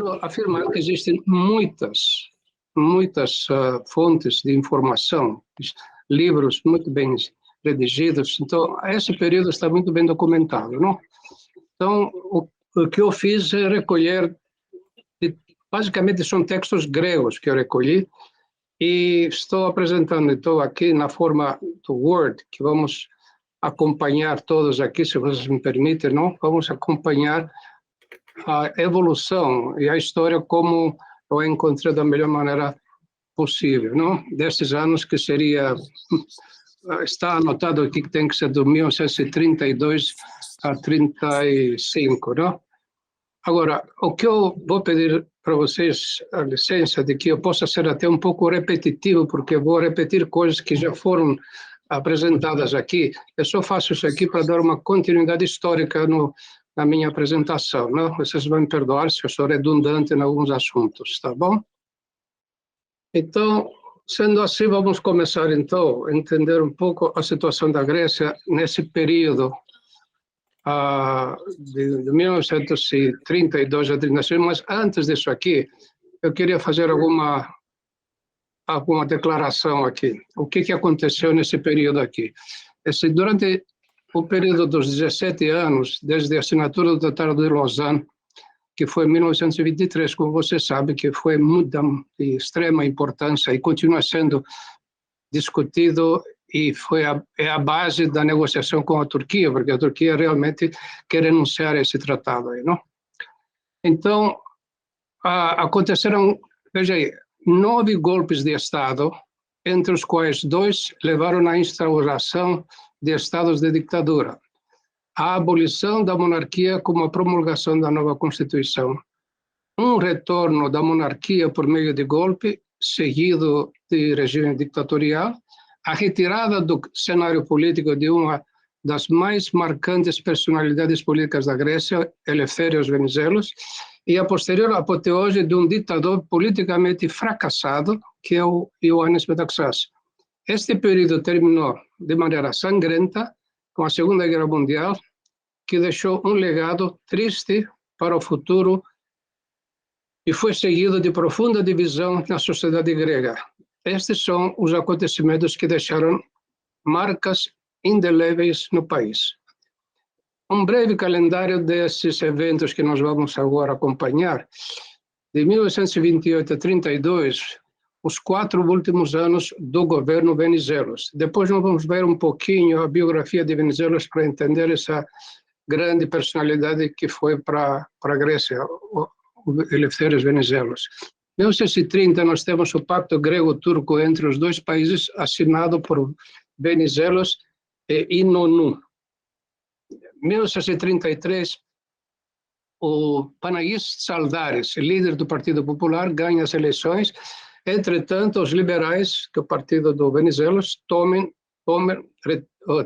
quero afirmar que existem muitas fontes de informação, livros muito bem redigidos. Então, esse período está muito bem documentado, não? Então, o que eu fiz é recolher, basicamente são textos gregos que eu recolhi, e estou apresentando, então, aqui na forma do Word, que vamos acompanhar todos aqui, se vocês me permitem, não? Vamos acompanhar a evolução e a história como eu encontrei da melhor maneira possível, não? Desses anos que seria, está anotado aqui que tem que ser de 1932 a 35, não? Agora, o que eu vou pedir para vocês, a licença de que eu possa ser até um pouco repetitivo, porque vou repetir coisas que já foram apresentadas aqui. Eu só faço isso aqui para dar uma continuidade histórica na minha apresentação, não? Vocês vão me perdoar se eu sou redundante em alguns assuntos, tá bom? Então, sendo assim, vamos começar, então, a entender um pouco a situação da Grécia nesse período de 1932 a 36, mas antes disso aqui, eu queria fazer alguma declaração aqui. O que aconteceu nesse período aqui? Durante o período dos 17 anos, desde a assinatura do Tratado de Lausanne, que foi em 1923, como você sabe, que foi de extrema importância e continua sendo discutido, e é a base da negociação com a Turquia, porque a Turquia realmente quer renunciar a esse tratado aí, não? Então, aconteceram, veja aí, 9 golpes de Estado, entre os quais 2 levaram à instauração de estados de ditadura, a abolição da monarquia como a promulgação da nova Constituição, um retorno da monarquia por meio de golpe, seguido de regime ditatorial, a retirada do cenário político de uma das mais marcantes personalidades políticas da Grécia, Elefthérios Venizelos, e a posterior apoteose de um ditador politicamente fracassado, que é o Ioannis Metaxás. Este período terminou de maneira sangrenta com a Segunda Guerra Mundial, que deixou um legado triste para o futuro e foi seguido de profunda divisão na sociedade grega. Estes são os acontecimentos que deixaram marcas indeléveis no país. Um breve calendário desses eventos que nós vamos agora acompanhar. De 1928 a 32, os 4 últimos anos do governo Venizelos. Depois nós vamos ver um pouquinho a biografia de Venizelos para entender essa grande personalidade que foi para a Grécia, o Elefthérios Venizelos. Em 1930, nós temos o Pacto Grego-Turco entre os 2 países, assinado por Venizelos e Inonu. Em 1933, o Panagis Tsaldaris, líder do Partido Popular, ganha as eleições. Entretanto, os liberais, que é o partido do Venizelos,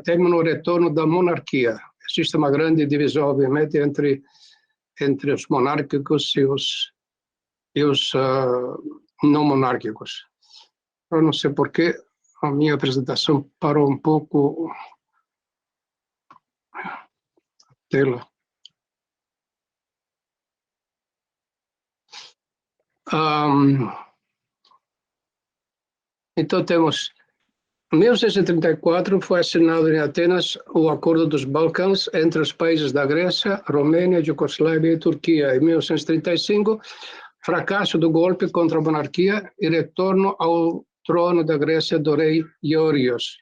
temem o retorno da monarquia. Existe uma grande divisão, obviamente, entre os monárquicos e os não monárquicos. Eu não sei por que a minha apresentação parou um pouco a tela. Então temos, em 1934 foi assinado em Atenas o Acordo dos Balcãs entre os países da Grécia, Romênia, Iugoslávia e Turquia. Em 1935, fracasso do golpe contra a monarquia e retorno ao trono da Grécia do rei Georgios.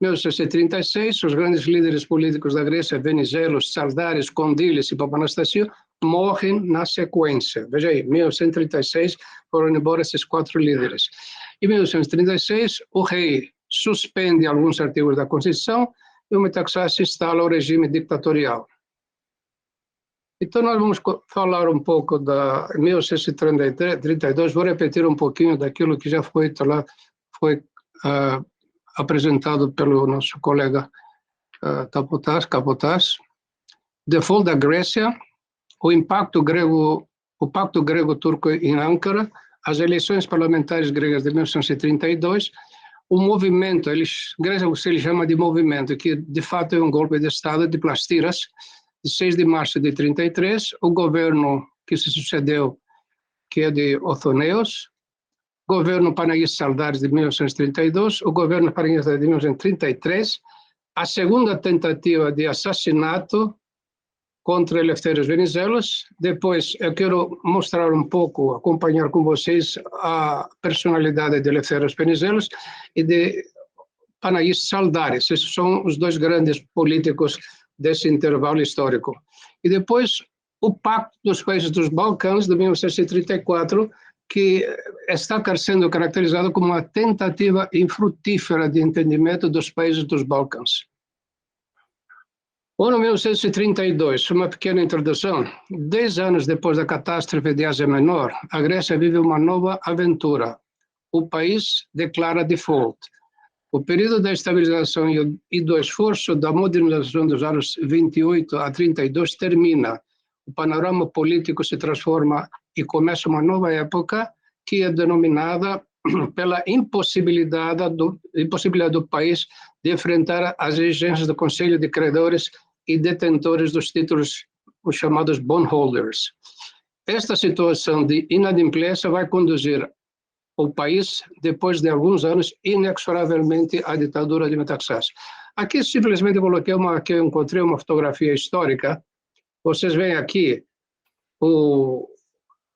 Em 1936, os grandes líderes políticos da Grécia, Venizelos, Tsaldaris, Kondylis e Papanastasiou, morrem na sequência. Veja aí, em 1936 foram embora esses 4 líderes. Em 1936, o rei suspende alguns artigos da Constituição e o Metaxás instala o regime ditatorial. Então, nós vamos falar um pouco da 1932, vou repetir um pouquinho daquilo que já foi apresentado pelo nosso colega Kapotás. Default da Grécia, o Pacto Grego-Turco em Ankara, as eleições parlamentares gregas de 1932, o movimento, Grécia se chama de movimento, que de fato é um golpe de Estado de Plastiras, de 6 de março de 33, o governo que se sucedeu que é de Othonius, governo Panagios Saldares de 1932, o governo Panagios de 1933, a segunda tentativa de assassinato contra Eleftherios Venizelos. Depois eu quero mostrar um pouco, acompanhar com vocês a personalidade de Eleftherios Venizelos e de Panagios Saldares. Esses são os dois grandes políticos desse intervalo histórico. E depois o Pacto dos Países dos Balcãs, de 1934, que está sendo caracterizado como uma tentativa infrutífera de entendimento dos países dos Balcãs. O ano 1932, uma pequena introdução. 10 anos depois da catástrofe de Ásia Menor, a Grécia vive uma nova aventura. O país declara default. O período da estabilização e do esforço da modernização dos anos 28 a 32 termina. O panorama político se transforma e começa uma nova época que é denominada pela impossibilidade do país de enfrentar as exigências do Conselho de Credores e detentores dos títulos, os chamados bondholders. Esta situação de inadimplência vai conduzir o país, depois de alguns anos, inexoravelmente à ditadura de Metaxás. Aqui simplesmente coloquei que eu encontrei uma fotografia histórica. Vocês veem aqui o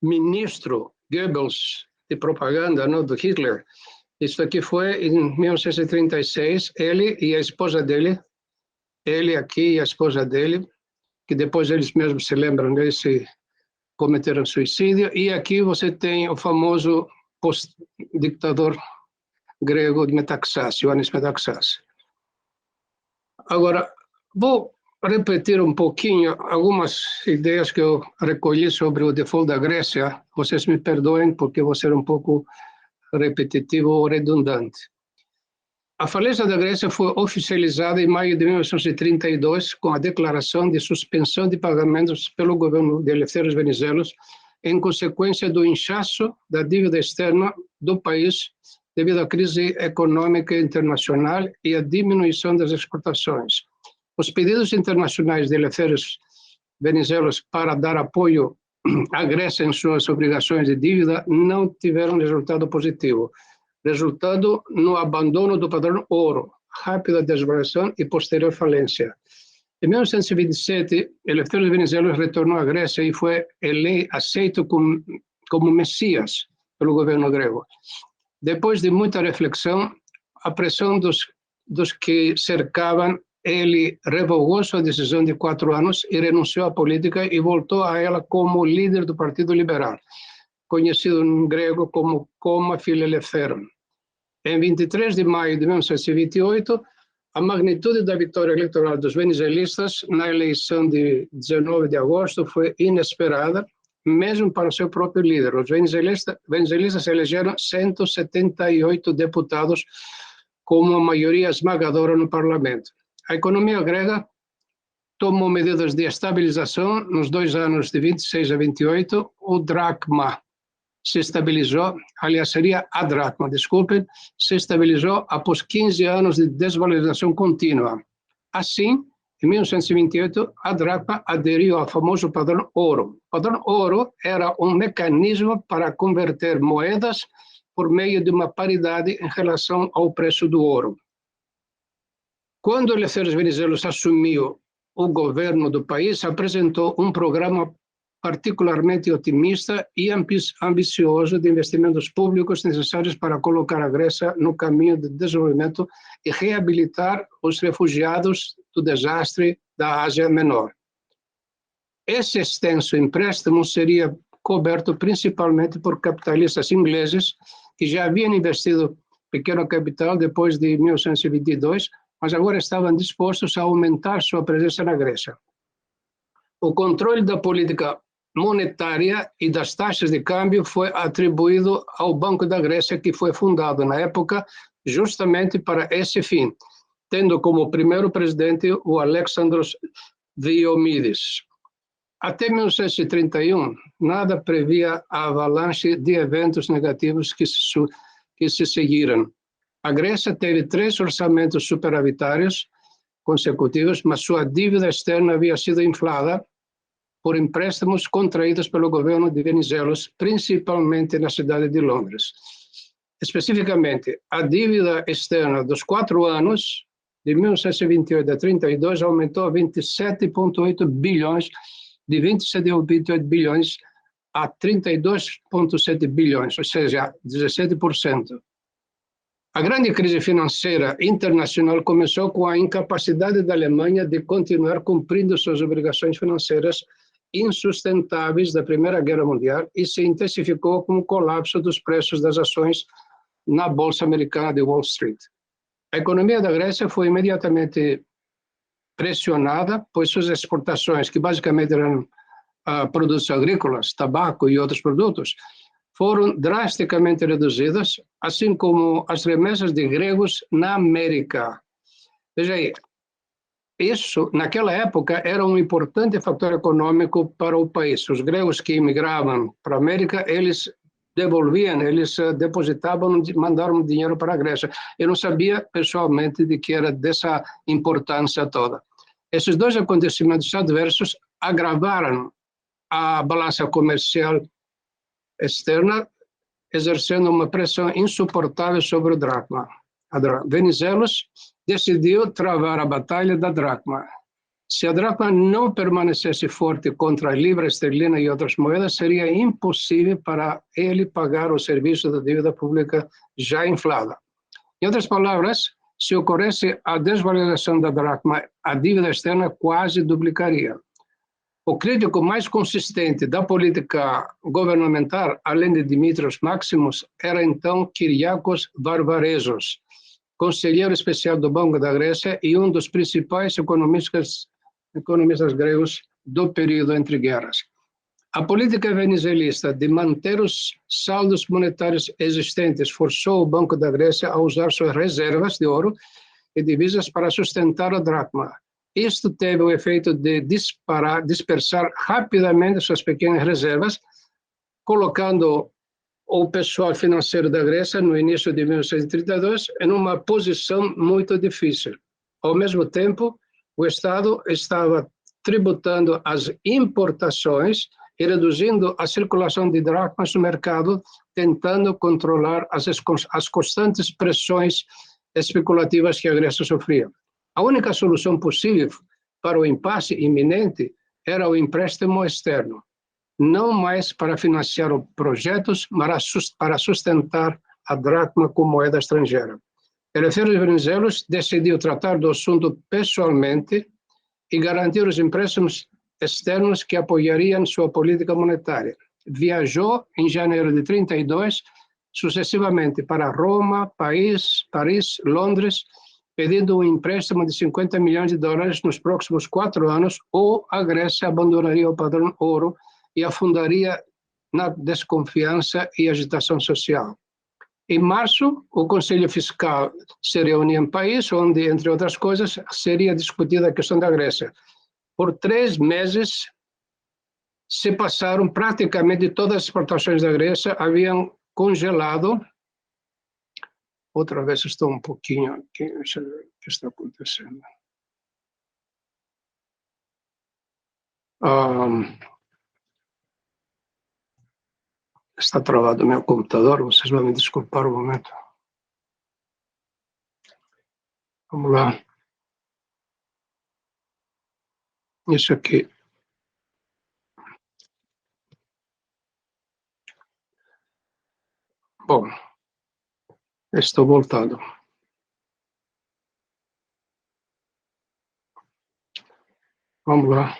ministro Goebbels de propaganda, não, do Hitler. Isso aqui foi em 1936, ele e a esposa dele, ele aqui e a esposa dele, que depois eles mesmos se lembram desse, cometeram suicídio. E aqui você tem o famoso ditador grego de Metaxás, Ioannis Metaxás. Agora, vou repetir um pouquinho algumas ideias que eu recolhi sobre o default da Grécia. Vocês me perdoem porque vou ser um pouco repetitivo ou redundante. A falência da Grécia foi oficializada em maio de 1932 com a declaração de suspensão de pagamentos pelo governo de Eleftherios Venizelos em consequência do inchaço da dívida externa do país devido à crise econômica internacional e à diminuição das exportações. Os pedidos internacionais de Eleftherios Venizelos para dar apoio à Grécia em suas obrigações de dívida não tiveram resultado positivo, resultando no abandono do padrão ouro, rápida desvalorização e posterior falência. Em 1927, Eleftherios Venizelos retornou à Grécia e foi aceito como Messias pelo governo grego. Depois de muita reflexão, a pressão dos que cercavam, ele revogou sua decisão de 4 anos e renunciou à política e voltou a ela como líder do Partido Liberal, conhecido em grego como Koma Philaeleftheron. Em 23 de maio de 1928, a magnitude da vitória eleitoral dos venizelistas na eleição de 19 de agosto foi inesperada, mesmo para o seu próprio líder. Os venizelistas elegeram 178 deputados com uma maioria esmagadora no parlamento. A economia grega tomou medidas de estabilização nos 2 anos de 26 a 28. O dracma se estabilizou, aliás, seria a dracma, desculpem, se estabilizou após 15 anos de desvalorização contínua. Assim, em 1928, a dracma aderiu ao famoso padrão ouro. O padrão ouro era um mecanismo para converter moedas por meio de uma paridade em relação ao preço do ouro. Quando Eleftherios Venizelos assumiu o governo do país, apresentou um programa particularmente otimista e ambicioso de investimentos públicos necessários para colocar a Grécia no caminho de desenvolvimento e reabilitar os refugiados do desastre da Ásia Menor. Esse extenso empréstimo seria coberto principalmente por capitalistas ingleses que já haviam investido pequeno capital depois de 1922, mas agora estavam dispostos a aumentar sua presença na Grécia. O controle da política monetária e das taxas de câmbio foi atribuído ao Banco da Grécia, que foi fundado na época justamente para esse fim, tendo como primeiro presidente o Alexandros Diomides. Até 1931, nada previa a avalanche de eventos negativos que se seguiram. A Grécia teve 3 orçamentos superavitários consecutivos, mas sua dívida externa havia sido inflada por empréstimos contraídos pelo governo de Venizelos, principalmente na cidade de Londres. Especificamente, a dívida externa dos 4 anos, de 1928 a 32, aumentou a 27,8 bilhões, de 27,8 bilhões a 32,7 bilhões, ou seja, 17%. A grande crise financeira internacional começou com a incapacidade da Alemanha de continuar cumprindo suas obrigações financeiras insustentáveis da Primeira Guerra Mundial e se intensificou com o colapso dos preços das ações na Bolsa Americana de Wall Street. A economia da Grécia foi imediatamente pressionada, pois suas exportações, que basicamente eram produtos agrícolas, tabaco e outros produtos, foram drasticamente reduzidas, assim como as remessas de gregos na América. Veja aí, isso, naquela época, era um importante fator econômico para o país. Os gregos que imigravam para a América, eles devolviam, eles depositavam, mandaram dinheiro para a Grécia. Eu não sabia pessoalmente de que era dessa importância toda. Esses dois acontecimentos adversos agravaram a balança comercial externa, exercendo uma pressão insuportável sobre o dracma. Venizelos decidiu travar a batalha da dracma. Se a dracma não permanecesse forte contra a libra esterlina e outras moedas, seria impossível para ele pagar o serviço da dívida pública já inflada. Em outras palavras, se ocorresse a desvalorização da dracma, a dívida externa quase duplicaria. O crítico mais consistente da política governamental, além de Dimitrios Máximos, era então Kyriakos Varvarezos, conselheiro especial do Banco da Grécia e um dos principais economistas gregos do período entre guerras. A política venezuelista de manter os saldos monetários existentes forçou o Banco da Grécia a usar suas reservas de ouro e divisas para sustentar a dracma. Isto teve o efeito de dispersar rapidamente suas pequenas reservas, colocando o pessoal financeiro da Grécia, no início de 1932, em uma posição muito difícil. Ao mesmo tempo, o Estado estava tributando as importações e reduzindo a circulação de dracmas no mercado, tentando controlar as constantes pressões especulativas que a Grécia sofria. A única solução possível para o impasse iminente era o empréstimo externo, não mais para financiar projetos, mas para sustentar a dracma como moeda estrangeira. Eleftherios Venizelos decidiu tratar do assunto pessoalmente e garantir os empréstimos externos que apoiariam sua política monetária. Viajou em janeiro de 32, sucessivamente para Roma, Paris, Londres, pedindo um empréstimo de $50 milhões nos próximos 4 anos, ou a Grécia abandonaria o padrão ouro e afundaria na desconfiança e agitação social. Em março, o Conselho Fiscal se reuniu em Paris, onde, entre outras coisas, seria discutida a questão da Grécia. Por 3 meses, se passaram praticamente todas as exportações da Grécia, haviam congelado. Outra vez estou um pouquinho aqui, deixa eu ver o que está acontecendo. Está travado o meu computador, vocês vão me desculpar um momento. Vamos lá. Isso aqui. Bom, estou voltando. Vamos lá.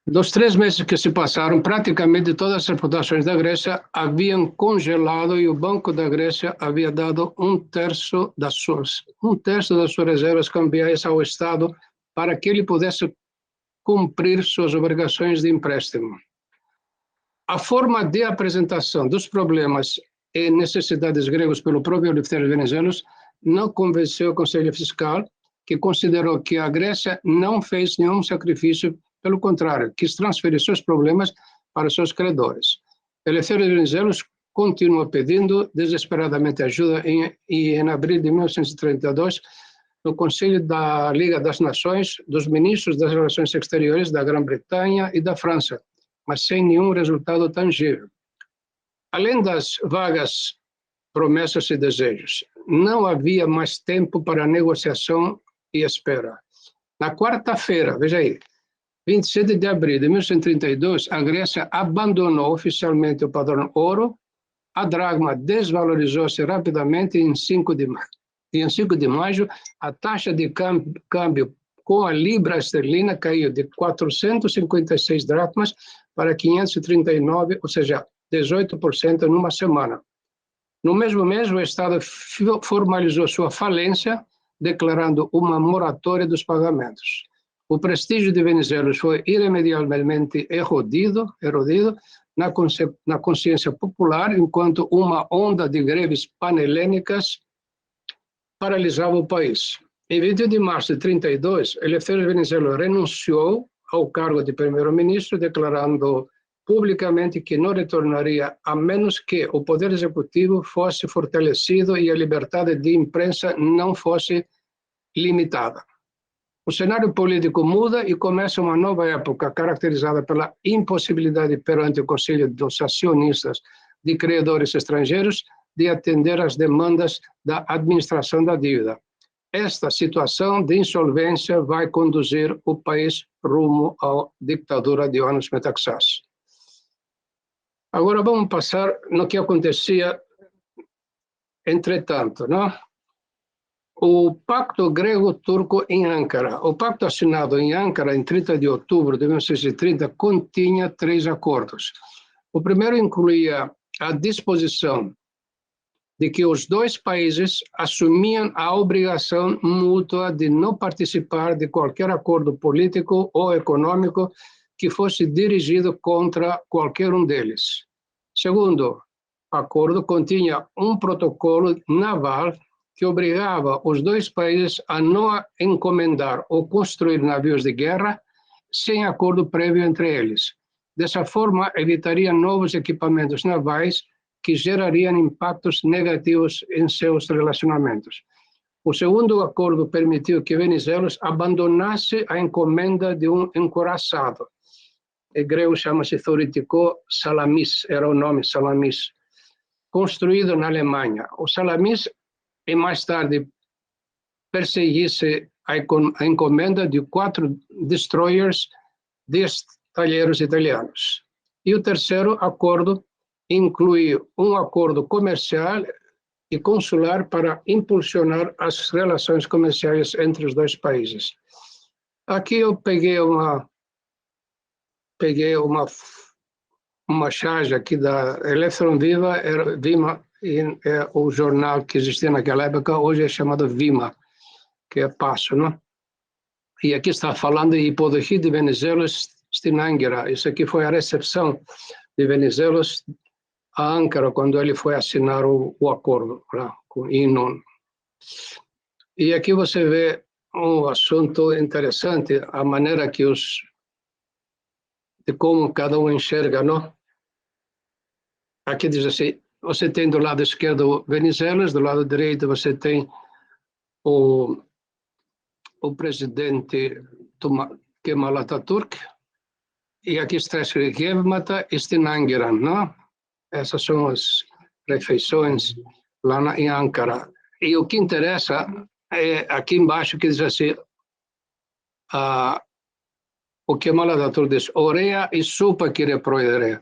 Dos 3 meses que se passaram, praticamente todas as exportações da Grécia haviam congelado e o Banco da Grécia havia dado um terço das suas reservas cambiais ao Estado para que ele pudesse cumprir suas obrigações de empréstimo. A forma de apresentação dos problemas e necessidades gregos pelo próprio Eleftherios Venizelos não convenceu o Conselho Fiscal, que considerou que a Grécia não fez nenhum sacrifício. Pelo contrário, quis transferir seus problemas para seus credores. Eleftherios Venizelos continua pedindo desesperadamente ajuda e em abril de 1932 no Conselho da Liga das Nações dos Ministros das Relações Exteriores da Grã-Bretanha e da França, mas sem nenhum resultado tangível. Além das vagas promessas e desejos, não havia mais tempo para negociação e espera. Na quarta-feira, veja aí, 27 de abril de 1932, a Grécia abandonou oficialmente o padrão ouro, a dracma desvalorizou-se rapidamente em 5 de maio. Em 5 de maio, a taxa de câmbio com a libra esterlina caiu de 456 dracmas para 539, ou seja, 18% numa semana. No mesmo mês, o Estado formalizou sua falência, declarando uma moratória dos pagamentos. O prestígio de Venizelos foi irremediavelmente erodido na consciência popular, enquanto uma onda de greves panelênicas paralisava o país. Em 21 de março de 1932, Elefthérios Venizelos renunciou ao cargo de primeiro-ministro, declarando publicamente que não retornaria a menos que o poder executivo fosse fortalecido e a liberdade de imprensa não fosse limitada. O cenário político muda e começa uma nova época caracterizada pela impossibilidade perante o Conselho dos Acionistas de credores estrangeiros de atender às demandas da administração da dívida. Esta situação de insolvência vai conduzir o país rumo à ditadura de Ioannis Metaxás. Agora vamos passar no que acontecia entretanto, não? O Pacto Grego-Turco em Ankara. O pacto assinado em Ankara em 30 de outubro de 1930 continha 3 acordos. O primeiro incluía a disposição de que os 2 países assumiam a obrigação mútua de não participar de qualquer acordo político ou econômico que fosse dirigido contra qualquer um deles. Segundo acordo, continha um protocolo naval que obrigava os 2 países a não encomendar ou construir navios de guerra sem acordo prévio entre eles. Dessa forma, evitaria novos equipamentos navais que gerariam impactos negativos em seus relacionamentos. O segundo acordo permitiu que Venizelos abandonasse a encomenda de um encouraçado. Em grego chama-se Thoritikos Salamis, era o nome Salamis, construído na Alemanha. O Salamis, e mais tarde perseguisse a encomenda de 4 destroyers destalheiros italianos. E o terceiro acordo inclui um acordo comercial e consular para impulsionar as relações comerciais entre os 2 países. Aqui eu peguei uma charge aqui da Eleftheron Vima, é o jornal que existia naquela época, hoje é chamado Vima, que é Passo, não? E aqui está falando de Υποδοχή de Venizelos στην Άγκυρα. Isso aqui foi a recepção de Venizelos a Ankara, quando ele foi assinar o acordo lá, com Inon. E aqui você vê um assunto interessante, a maneira que de como cada um enxerga, não? Aqui diz assim, você tem do lado esquerdo Venizelos, do lado direito você tem o presidente Kemal Atatürk, e aqui está escrito Gevmata Istinangiran, não? Essas são as refeições lá em Ankara. E o que interessa é aqui embaixo que diz assim, o Kemal Atatürk diz, oreia e sopa que reproerei.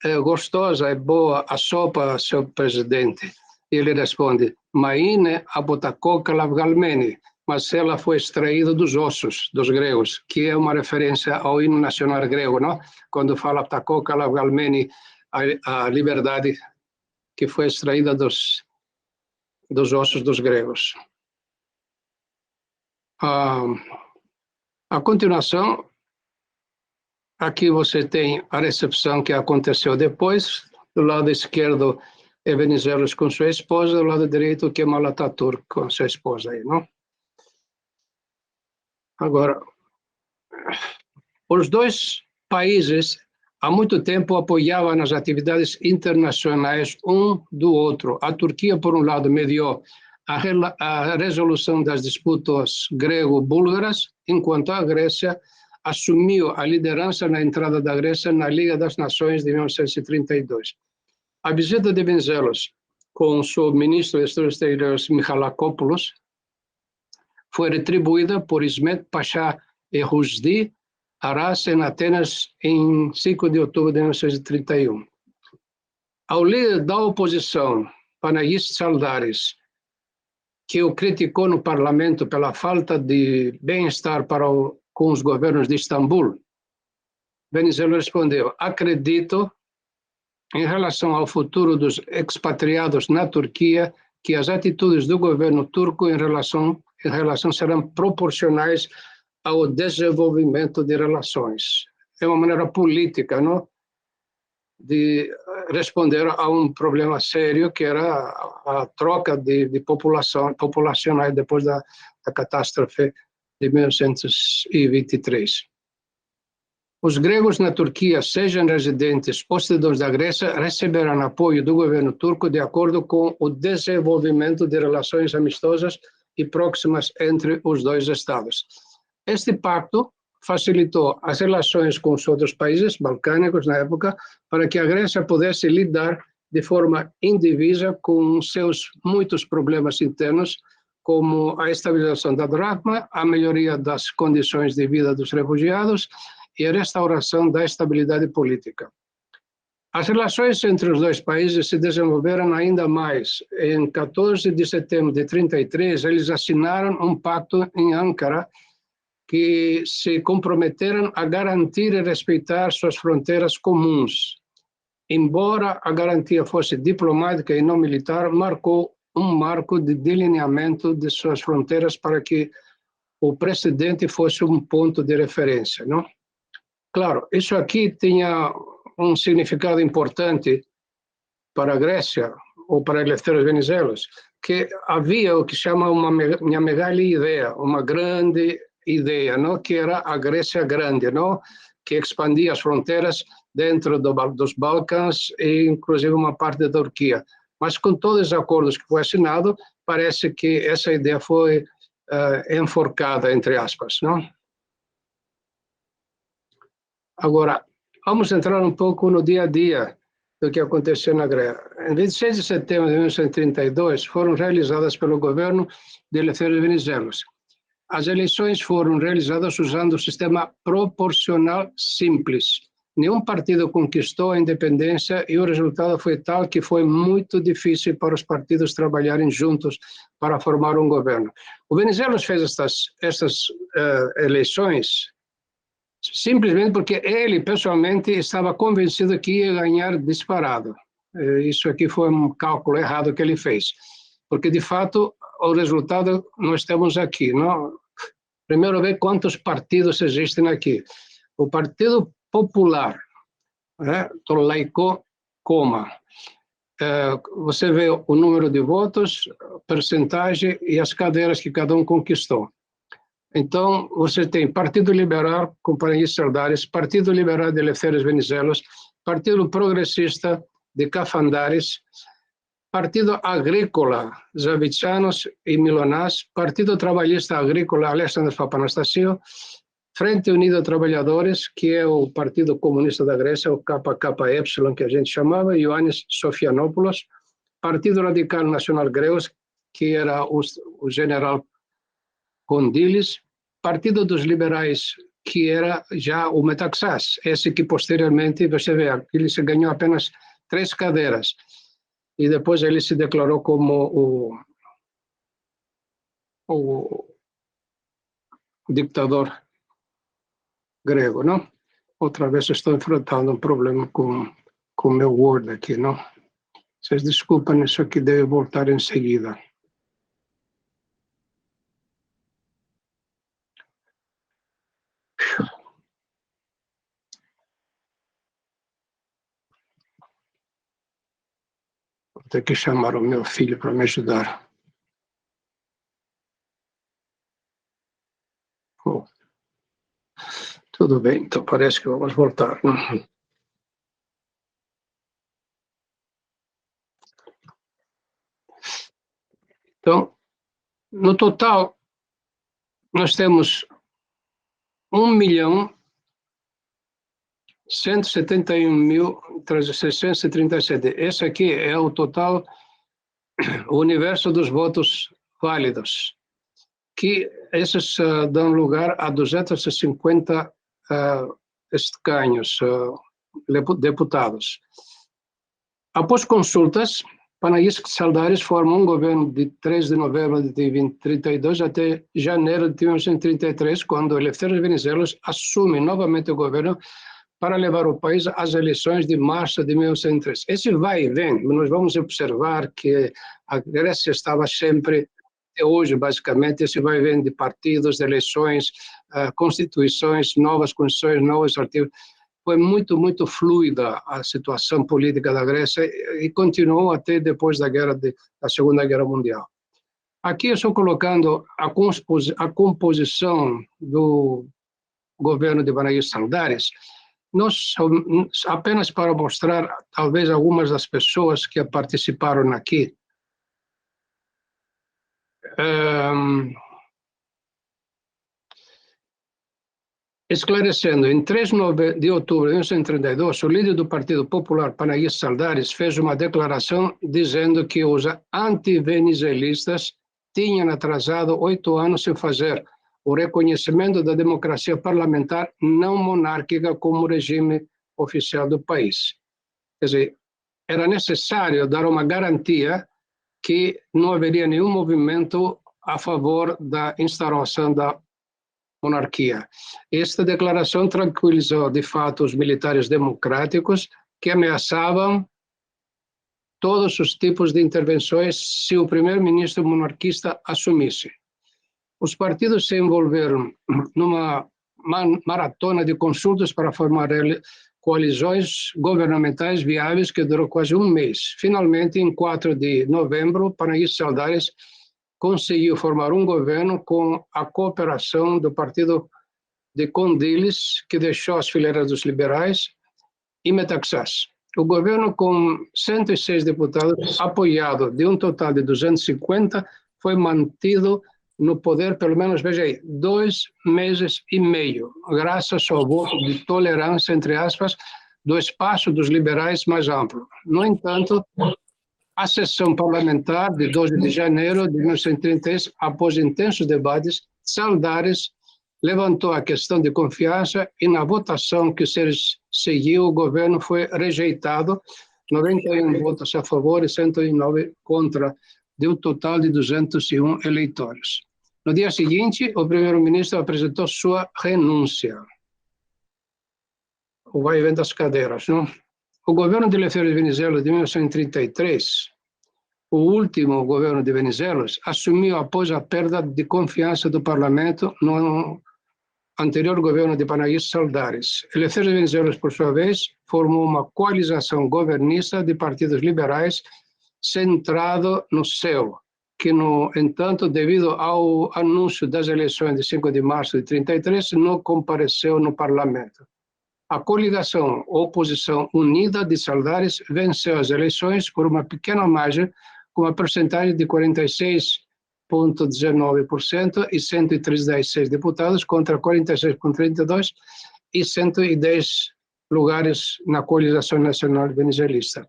É gostosa, é boa a sopa, seu presidente. E ele responde, maine abotakoka lavgalmeni, mas ela foi extraída dos ossos dos gregos, que é uma referência ao hino nacional grego, não? Quando fala abotakoka lavgalmeni, a liberdade que foi extraída dos ossos dos gregos. A continuação, aqui você tem a recepção que aconteceu depois. Do lado esquerdo é Venizelos com sua esposa, do lado direito Kemal Atatürk com sua esposa aí, não? Agora, os 2 países há muito tempo apoiavam as atividades internacionais um do outro. A Turquia, por um lado, mediou a resolução das disputas grego-búlgaras, enquanto a Grécia assumiu a liderança na entrada da Grécia na Liga das Nações de 1932. A visita de Venizelos com seu ministro dos Exteriores, Michalakopoulos, foi retribuída por Ismet Pasha e Rusdi Aras em Atenas em 5 de outubro de 1931. Ao líder da oposição, Panagis Tsaldaris, que o criticou no parlamento pela falta de bem-estar com os governos de Istambul, Venizelos respondeu: acredito, em relação ao futuro dos expatriados na Turquia, que as atitudes do governo turco em relação serão proporcionais ao desenvolvimento de relações. É uma maneira política, não? De responder a um problema sério, que era a troca de populacionais depois da catástrofe de 1923. Os gregos na Turquia, sejam residentes ou cidadãos da Grécia, receberão apoio do governo turco de acordo com o desenvolvimento de relações amistosas e próximas entre os dois Estados. Este pacto facilitou as relações com os outros países balcânicos na época, para que a Grécia pudesse lidar de forma indivisa com seus muitos problemas internos, como a estabilização da dracma, a melhoria das condições de vida dos refugiados e a restauração da estabilidade política. As relações entre os dois países se desenvolveram ainda mais. Em 14 de setembro de 1933, eles assinaram um pacto em Ankara, que se comprometeram a garantir e respeitar suas fronteiras comuns. Embora a garantia fosse diplomática e não militar, marcou um marco de delineamento de suas fronteiras para que o precedente fosse um ponto de referência, não? Claro, isso aqui tinha um significado importante para a Grécia, ou para Eleftherios Venizelos, que havia o que chama uma megali ideia, uma grande ideia, não? Que era a Grécia grande, não? Que expandia as fronteiras dentro dos Balcãs e inclusive uma parte da Turquia. Mas com todos os acordos que foi assinado, parece que essa ideia foi enforcada, entre aspas, não? Agora, vamos entrar um pouco no dia a dia do que aconteceu na Grécia. Em 26 de setembro de 1932, foram realizadas pelo governo de Eleftherios Venizelos. As eleições foram realizadas usando o sistema proporcional simples. Nenhum partido conquistou a independência e o resultado foi tal que foi muito difícil para os partidos trabalharem juntos para formar um governo. O Venizelos fez estas eleições simplesmente porque ele, pessoalmente, estava convencido que ia ganhar disparado. Isso aqui foi um cálculo errado que ele fez. Porque, de fato, o resultado nós temos aqui, não? Primeiro, ver quantos partidos existem aqui. O Partido Popular, Tolaiko Koma. Você vê o número de votos, percentagem e as cadeiras que cada um conquistou. Então, você tem Partido Liberal, com Panagis Tsaldaris, Partido Liberal de Eleftherios Venizelos, Partido Progressista de Kafandaris, Partido Agrícola, Zavitsanos e Milonas, Partido Trabalhista Agrícola, Alexandros Papanastasio, Frente Unida Trabalhadores, que é o Partido Comunista da Grécia, o KKY, que a gente chamava, Ioannis Sofianopoulos, Partido Radical Nacional Grego, que era o general Kondylis, Partido dos Liberais, que era já o Metaxas, esse que posteriormente, você vê, ele se ganhou apenas 3 cadeiras, e depois ele se declarou como o ditador grego, não? Outra vez estou enfrentando um problema com o meu Word aqui, não? Vocês desculpem, isso aqui deve voltar em seguida. Vou ter que chamar o meu filho para me ajudar. Oh. Tudo bem, então parece que vamos voltar, não? Então, No total, nós temos 1.171.637. Esse aqui é o total, o universo dos votos válidos, que esses dão lugar a 250 escaños, deputados. Após consultas, Panaís Saldares forma um governo de 3 de novembro de 1932 até janeiro de 1933, quando Elefthérios Venizelos assume novamente o governo para levar o país às eleições de março de 1903. Esse vai e vem, nós vamos observar que a Grécia estava sempre, até hoje basicamente, esse vai e vem de partidos, de eleições, constituições, novas constituições, novos artigos. Foi muito, muito fluida a situação política da Grécia e continuou até depois da Segunda Guerra Mundial. Aqui eu estou colocando a composição do governo de Panaís Saldares, apenas para mostrar, talvez, algumas das pessoas que participaram aqui. Esclarecendo, em 3 de outubro de 1932, o líder do Partido Popular, Panaís Saldares, fez uma declaração dizendo que os antivenizelistas tinham atrasado 8 anos em fazer o reconhecimento da democracia parlamentar não monárquica como regime oficial do país. Quer dizer, era necessário dar uma garantia que não haveria nenhum movimento a favor da instauração da monarquia. Esta declaração tranquilizou, de fato, os militares democráticos que ameaçavam todos os tipos de intervenções se o primeiro-ministro monarquista assumisse. Os partidos se envolveram numa maratona de consultas para formar coalizões governamentais viáveis que durou quase um mês. Finalmente, em 4 de novembro, Panaís Saldares conseguiu formar um governo com a cooperação do partido de Condilis, que deixou as fileiras dos liberais, e Metaxás. O governo, com 106 deputados, apoiado de um total de 250, foi mantido no poder, pelo menos, veja aí, 2 meses e meio, graças ao voto de tolerância, entre aspas, do espaço dos liberais mais amplo. No entanto, a sessão parlamentar de 12 de janeiro de 1933, após intensos debates, Saldares levantou a questão de confiança e na votação que seguiu, o governo foi rejeitado, 91 votos a favor e 109 contra, de um total de 201 eleitores. No dia seguinte, o primeiro-ministro apresentou sua renúncia. O vai e vem das cadeiras, não? O governo de Elefthérios Venizelos, de 1933, o último governo de Venizelos, assumiu após a perda de confiança do parlamento no anterior governo de Panaís Saldares. Elefthérios Venizelos, por sua vez, formou uma coalização governista de partidos liberais centrado no céu, que, no entanto, devido ao anúncio das eleições de 5 de março de 1933, não compareceu no parlamento. A coligação Oposição Unida de Saldares venceu as eleições por uma pequena margem, com uma percentagem de 46,19% e 136 deputados contra 46,32% e 110 lugares na coligação nacional venezuelista.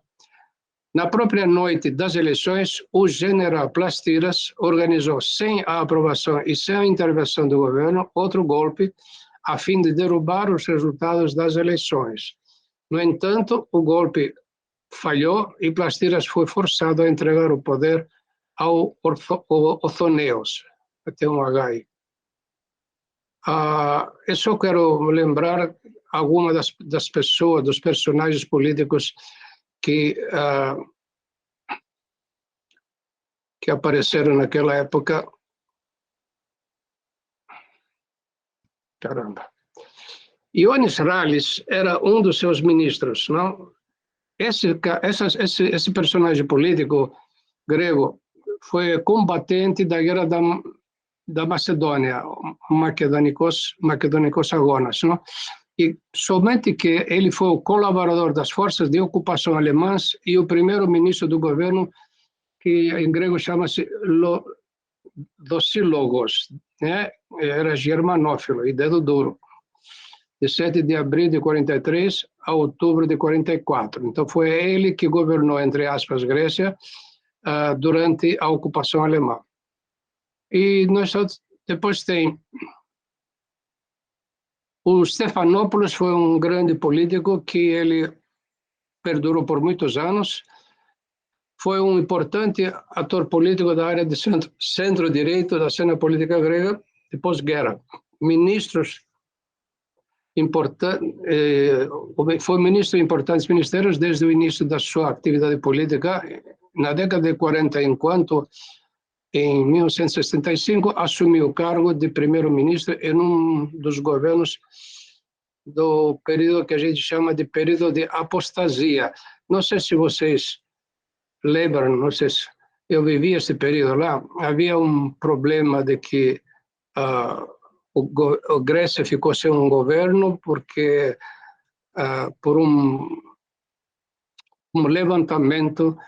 Na própria noite das eleições, o general Plastiras organizou, sem a aprovação e sem a intervenção do governo, outro golpe a fim de derrubar os resultados das eleições. No entanto, o golpe falhou e Plastiras foi forçado a entregar o poder ao Orthoneos. Tem um H aí. Eu só quero lembrar algumas das pessoas, dos personagens políticos que apareceram naquela época. Caramba. Ioannis Rallis era um dos seus ministros, não? Esse personagem político grego foi combatente da guerra da Macedônia, Macedonicos Agonas, não? E somente que ele foi o colaborador das forças de ocupação alemãs e o primeiro ministro do governo, que em grego chama-se docilogos, né? Era germanófilo e dedo duro. De 7 de abril de 43 a outubro de 44. Então, foi ele que governou, entre aspas, Grécia, durante a ocupação alemã. E depois tem o Stephanopoulos, foi um grande político que ele perdurou por muitos anos. Foi um importante ator político da área de centro-direito da cena política grega de pós-guerra. Ministros importantes, foi ministro de importantes ministérios desde o início da sua atividade política, na década de 40, enquanto, em 1965, assumiu o cargo de primeiro-ministro em um dos governos do período que a gente chama de período de apostasia. Não sei se vocês lembram, não sei se eu vivi esse período lá, havia um problema de que a Grécia ficou sem um governo porque por um levantamento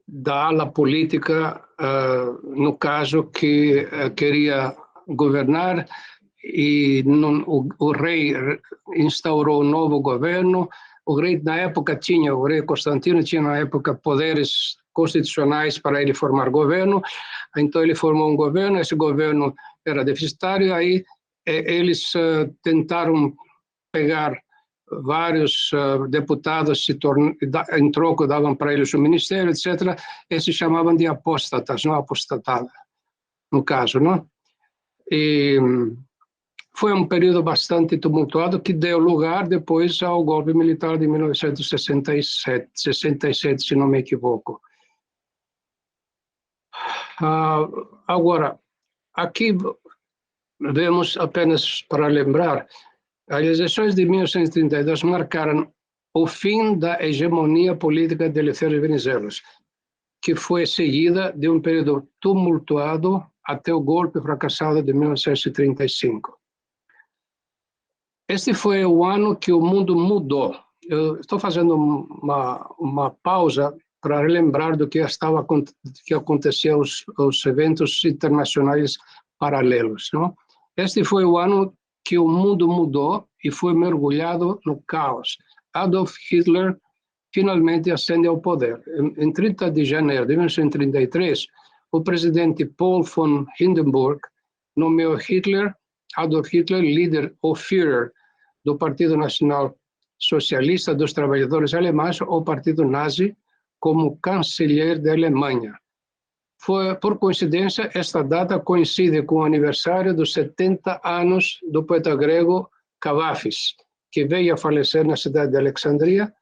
da ala política, no caso, que queria governar, e o rei instaurou um novo governo. O rei, na época, o rei Constantino tinha, na época, poderes constitucionais para ele formar governo, então ele formou um governo, esse governo era deficitário, aí eles tentaram pegar vários deputados, em troco davam para eles o ministério, etc., e se chamavam de apóstatas, não apostatada, no caso, não? E foi um período bastante tumultuado que deu lugar depois ao golpe militar de 1967, se não me equivoco. Agora, aqui vemos, apenas para lembrar, as eleições de 1932 marcaram o fim da hegemonia política de Eleftheris Venizelos, que foi seguida de um período tumultuado até o golpe fracassado de 1935. Este foi o ano que o mundo mudou. Eu estou fazendo uma pausa para relembrar do que acontecia os eventos internacionais paralelos, não? Este foi o ano que o mundo mudou e foi mergulhado no caos. Adolf Hitler finalmente ascende ao poder. Em 30 de janeiro de 1933, o presidente Paul von Hindenburg nomeou Adolf Hitler, líder ou Führer do Partido Nacional Socialista dos Trabalhadores Alemães, ou Partido Nazi, como chanceler da Alemanha. Por coincidência, esta data coincide com o aniversário dos 70 anos do poeta grego Kavafis, que veio a falecer na cidade de Alexandria.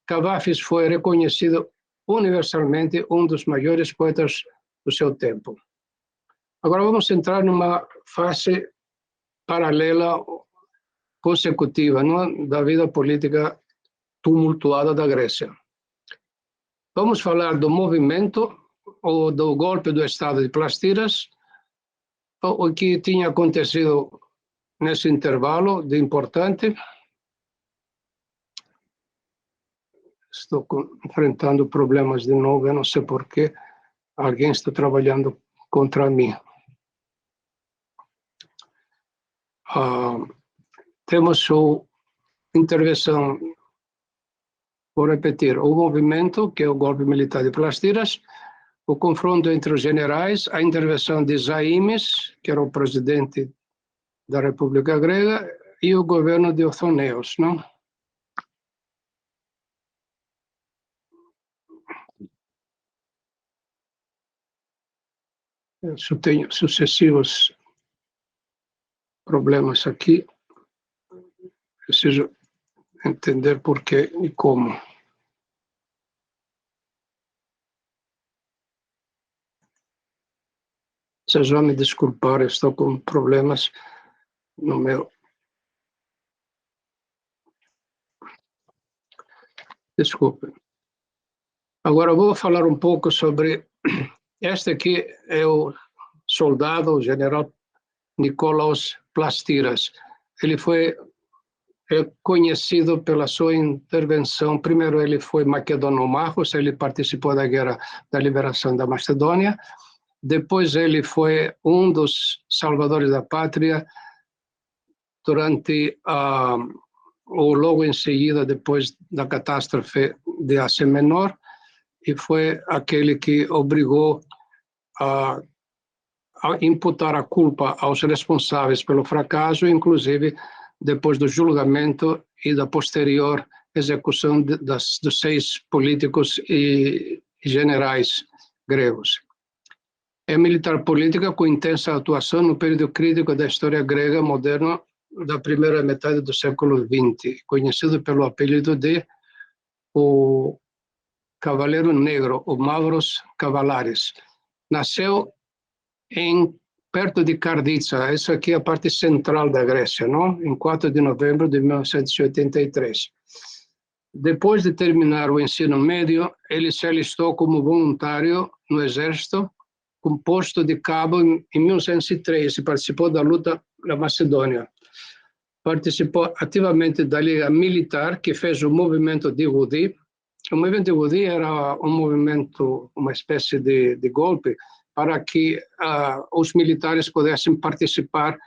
Kavafis foi reconhecido universalmente um dos maiores poetas do seu tempo. Agora vamos entrar numa fase paralela, consecutiva, não, da vida política tumultuada da Grécia. Vamos falar do movimento ou do golpe do Estado de Plastiras, o que tinha acontecido nesse intervalo de importante. Estou enfrentando problemas de novo, eu não sei porquê, alguém está trabalhando contra mim. Temos a intervenção, vou repetir, o movimento, que é o golpe militar de Plastiras, o confronto entre os generais, a intervenção de Zaimis, que era o presidente da República Grega, e o governo de Othonios, não? Eu tenho sucessivos problemas aqui, preciso entender por quê e como. Vocês vão me desculpar, eu estou com problemas no meu... Desculpe. Agora vou falar um pouco sobre... Este aqui é o soldado, o general Nikolaos Plastiras. Ele foi é conhecido pela sua intervenção. Primeiro, ele foi maquedono-marcos, ele participou da Guerra da Liberação da Macedônia. Depois, ele foi um dos salvadores da pátria durante ou logo em seguida, depois da catástrofe de Ásia Menor, e foi aquele que obrigou a imputar a culpa aos responsáveis pelo fracasso, inclusive depois do julgamento e da posterior execução dos 6 políticos e generais gregos. É militar política com intensa atuação no período crítico da história grega moderna da primeira metade do século XX, conhecido pelo apelido de o Cavaleiro Negro, o Mavros Cavalares. Nasceu perto de Karditsa, essa aqui é a parte central da Grécia, não? Em 4 de novembro de 1983. Depois de terminar o ensino médio, ele se alistou como voluntário no exército, com posto de cabo em 1903, e participou da luta da Macedônia. Participou ativamente da Liga Militar, que fez o movimento de Goudi. O movimento de Goudi era um movimento, uma espécie de golpe, para que os militares pudessem participar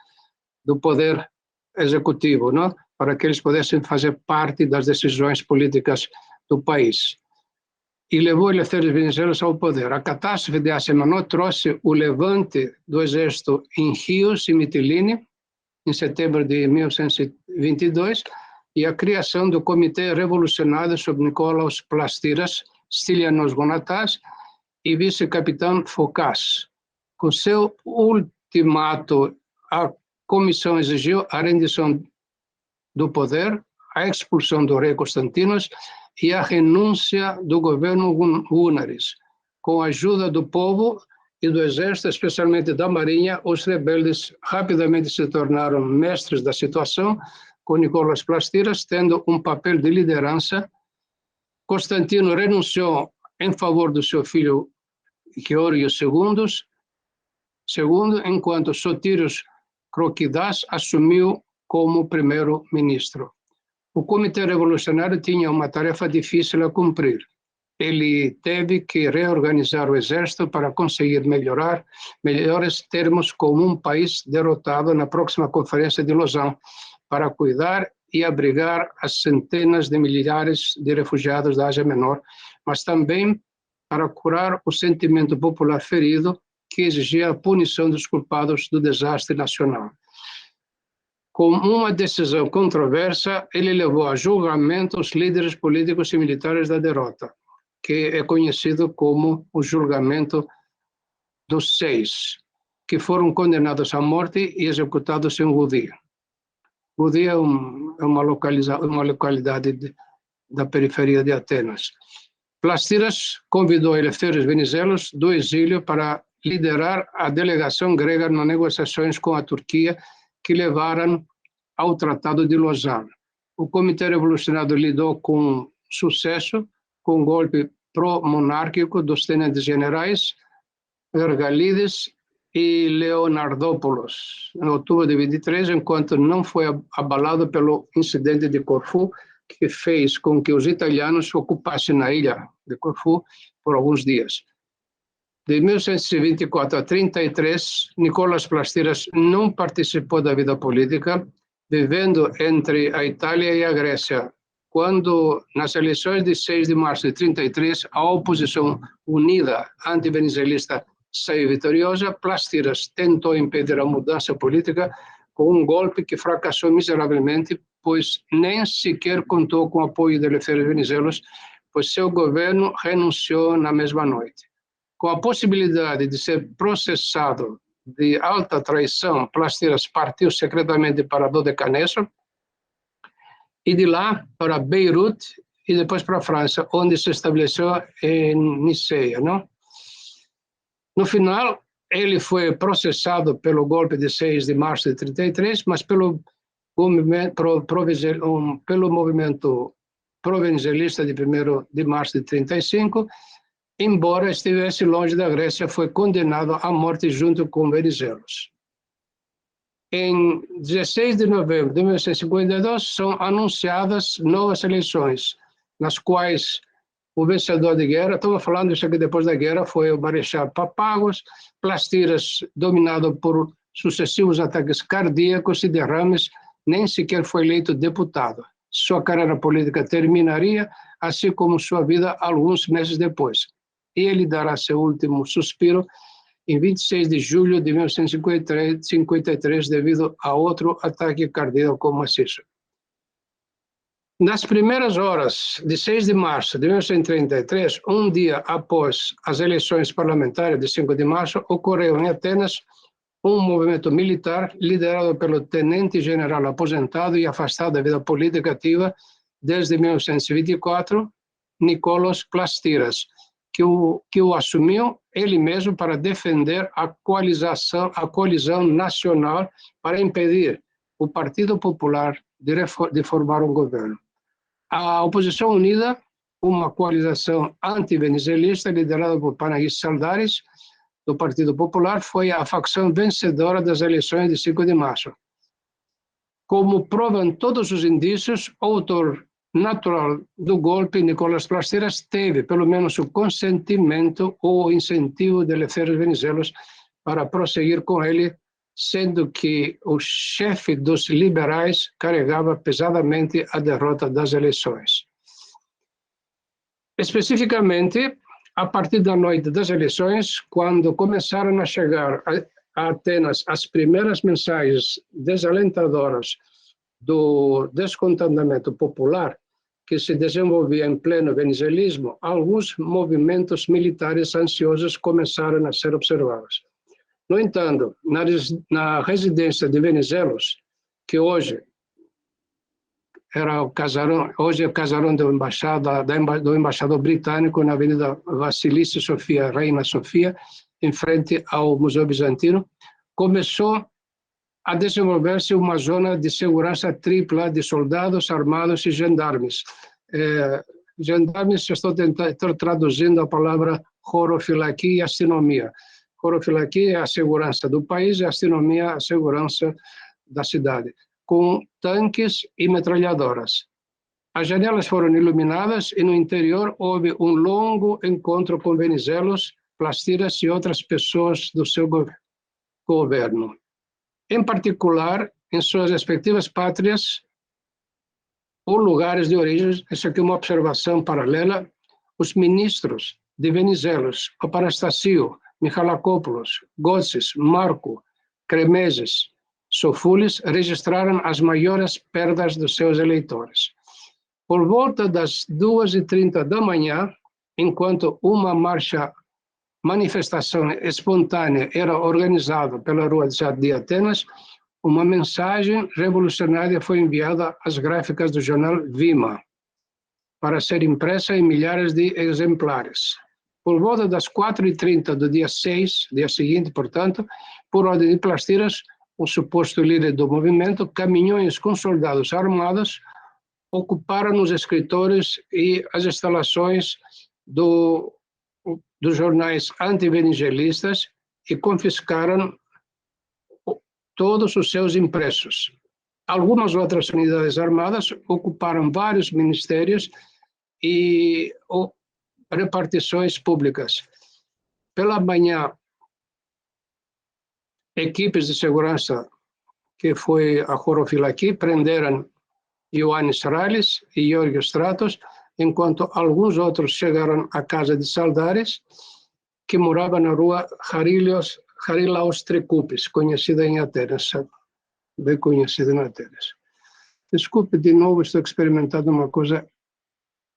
do poder executivo, não? Para que eles pudessem fazer parte das decisões políticas do país. E levou Eleftherios Venizelos ao poder. A catástrofe de Ásia Menor trouxe o levante do exército em Chios e Mitilene, em setembro de 1922, e a criação do Comitê Revolucionário sob Nikolaos Plastiras, Stylianos Gonatas e vice-capitão Focas. Com seu ultimato, a comissão exigiu a rendição do poder, a expulsão do rei Constantinos e a renúncia do governo húngaris. Com a ajuda do povo e do exército, especialmente da marinha, os rebeldes rapidamente se tornaram mestres da situação, com Nikolaos Plastiras tendo um papel de liderança. Constantino renunciou em favor do seu filho Geórgios II, enquanto Sotírios Krokidas assumiu como primeiro-ministro. O Comitê Revolucionário tinha uma tarefa difícil a cumprir. Ele teve que reorganizar o exército para conseguir melhores termos com um país derrotado na próxima Conferência de Lausanne, para cuidar e abrigar as centenas de milhares de refugiados da Ásia Menor, mas também para curar o sentimento popular ferido que exigia a punição dos culpados do desastre nacional. Com uma decisão controversa, ele levou a julgamento os líderes políticos e militares da derrota, que é conhecido como o julgamento dos 6, que foram condenados à morte e executados em Goudi. Goudi é uma localidade da periferia de Atenas. Plastiras convidou Eleftherios Venizelos do exílio para liderar a delegação grega nas negociações com a Turquia que levaram ao Tratado de Lausanne. O Comitê Revolucionário lidou com sucesso com o golpe pró-monárquico dos tenentes generais Vergalides e Leonardópolos, em outubro de 23, enquanto não foi abalado pelo incidente de Corfu, que fez com que os italianos ocupassem a ilha de Corfu por alguns dias. De 1924 a 1933, Nikolaos Plastiras não participou da vida política, vivendo entre a Itália e a Grécia. Quando, nas eleições de 6 de março de 1933, a oposição unida antivenizelista saiu vitoriosa, Plastiras tentou impedir a mudança política com um golpe que fracassou miseravelmente, pois nem sequer contou com o apoio de Eleftherios Venizelos, pois seu governo renunciou na mesma noite. Com a possibilidade de ser processado de alta traição, Plastiras partiu secretamente para Dodecaneso e de lá para Beirute e depois para a França, onde se estabeleceu em Niceia, não? No final, ele foi processado pelo golpe de 6 de março de 1933, mas pelo movimento provenzelista de 1º de março de 1935, embora estivesse longe da Grécia, foi condenado à morte junto com Venizelos. Em 16 de novembro de 1952, são anunciadas novas eleições, nas quais o vencedor de guerra, estava falando isso aqui depois da guerra, foi o Marechal Papagos, Plastiras, dominado por sucessivos ataques cardíacos e derrames, nem sequer foi eleito deputado. Sua carreira política terminaria, assim como sua vida, alguns meses depois. E ele dará seu último suspiro em 26 de julho de 1953, devido a outro ataque cardíaco maciço. Nas primeiras horas de 6 de março de 1933, um dia após as eleições parlamentares de 5 de março, ocorreu em Atenas um movimento militar liderado pelo tenente-general aposentado e afastado da vida política ativa desde 1924, Nikólos Plastiras, que o assumiu ele mesmo para defender a coalizão nacional para impedir o Partido Popular de formar um governo. A oposição unida, uma coalização anti-venezuelista liderada por Panagis Saldares, do Partido Popular, foi a facção vencedora das eleições de 5 de março. Como provam todos os indícios, o autor natural do golpe, Nikólos Plastiras, teve pelo menos o consentimento ou o incentivo de Elefthérios Venizelos para prosseguir com ele, sendo que o chefe dos liberais carregava pesadamente a derrota das eleições. Especificamente, a partir da noite das eleições, quando começaram a chegar a Atenas as primeiras mensagens desalentadoras do descontentamento popular que se desenvolvia em pleno venezuelismo, alguns movimentos militares ansiosos começaram a ser observados. No entanto, na residência de Venizelos, que hoje era o casarão, hoje é o casarão da embaixada, do embaixador britânico na Avenida Vassilice Sofia, Reina Sofia, em frente ao Museu Bizantino, começou a desenvolver-se uma zona de segurança tripla de soldados armados e gendarmes. Gendarmes, estou traduzindo a palavra chorofilaquia e astinomia. Chorofilaquia é a segurança do país e a astinomia a segurança da cidade, com tanques e metralhadoras. As janelas foram iluminadas e no interior houve um longo encontro com Venizelos, Plastiras e outras pessoas do seu governo. Em particular, em suas respectivas pátrias ou lugares de origem, isso aqui é uma observação paralela, os ministros de Venizelos, Parastasio, Michalakopoulos, Gotsis, Marco, Cremeses, Sofoulis, registraram as maiores perdas dos seus eleitores. Por volta das 2h30 da manhã, enquanto uma manifestação espontânea era organizada pela Rua de Atenas, uma mensagem revolucionária foi enviada às gráficas do jornal Vima, para ser impressa em milhares de exemplares. Por volta das 4h30 do dia 6, dia seguinte, portanto, por ordem de Plastiras, o suposto líder do movimento, caminhões com soldados armados ocuparam os escritórios e as instalações dos jornais anti-venezuelistas e confiscaram todos os seus impressos. Algumas outras unidades armadas ocuparam vários ministérios e repartições públicas. Pela manhã, equipes de segurança, que foi a Chorofilaquia, prenderam Ioannis Rallis e Georgios Stratos, enquanto alguns outros chegaram à casa de Saldares, que morava na rua Harilaos Trikoupis, conhecida em Atenas, bem conhecida em Atenas. Desculpe, de novo, estou experimentando uma coisa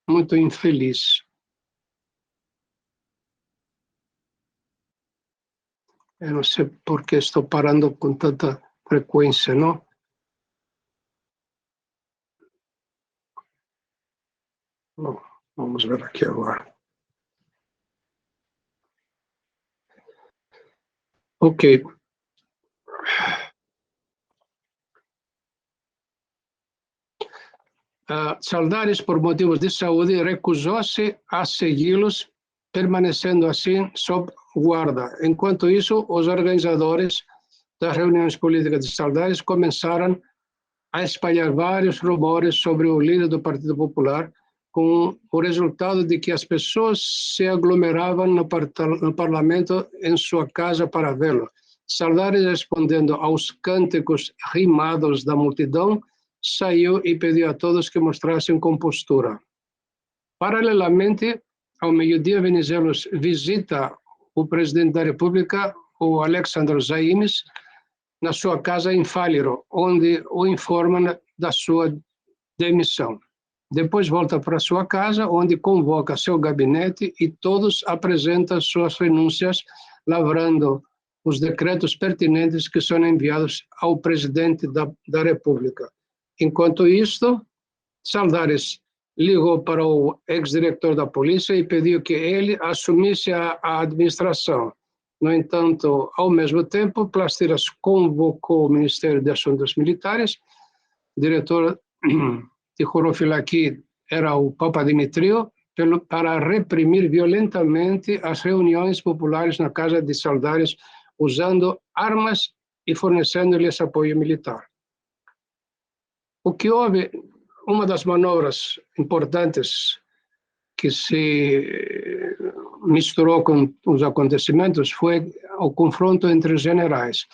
muito infeliz. Eu não sei por que estou parando com tanta frequência, não? Bom, vamos ver aqui agora. Ok. Saldares, por motivos de saúde, recusou-se a segui-los, permanecendo assim sob guarda. Enquanto isso, os organizadores das reuniões políticas de Saldares, começaram a espalhar vários rumores sobre o líder do Partido Popular, com o resultado de que as pessoas se aglomeravam no parlamento em sua casa para vê-lo. Saldares, respondendo aos cânticos rimados da multidão, saiu e pediu a todos que mostrassem compostura. Paralelamente, ao meio-dia, Venizelos visita o presidente da República, o Alexandre Zaimes, na sua casa em Fáliro, onde o informam da sua demissão. Depois volta para sua casa, onde convoca seu gabinete e todos apresentam suas renúncias, lavrando os decretos pertinentes que são enviados ao presidente da República. Enquanto isto, Saldares ligou para o ex-diretor da polícia e pediu que ele assumisse a administração. No entanto, ao mesmo tempo, Plastiras convocou o Ministério de Assuntos Militares. O diretor de Horofilaki era o Papa Dimitriou, para reprimir violentamente as reuniões populares na casa de Saldares, usando armas e fornecendo-lhes apoio militar. O que houve, uma das manobras importantes que se misturou com os acontecimentos foi o confronto entre os generais.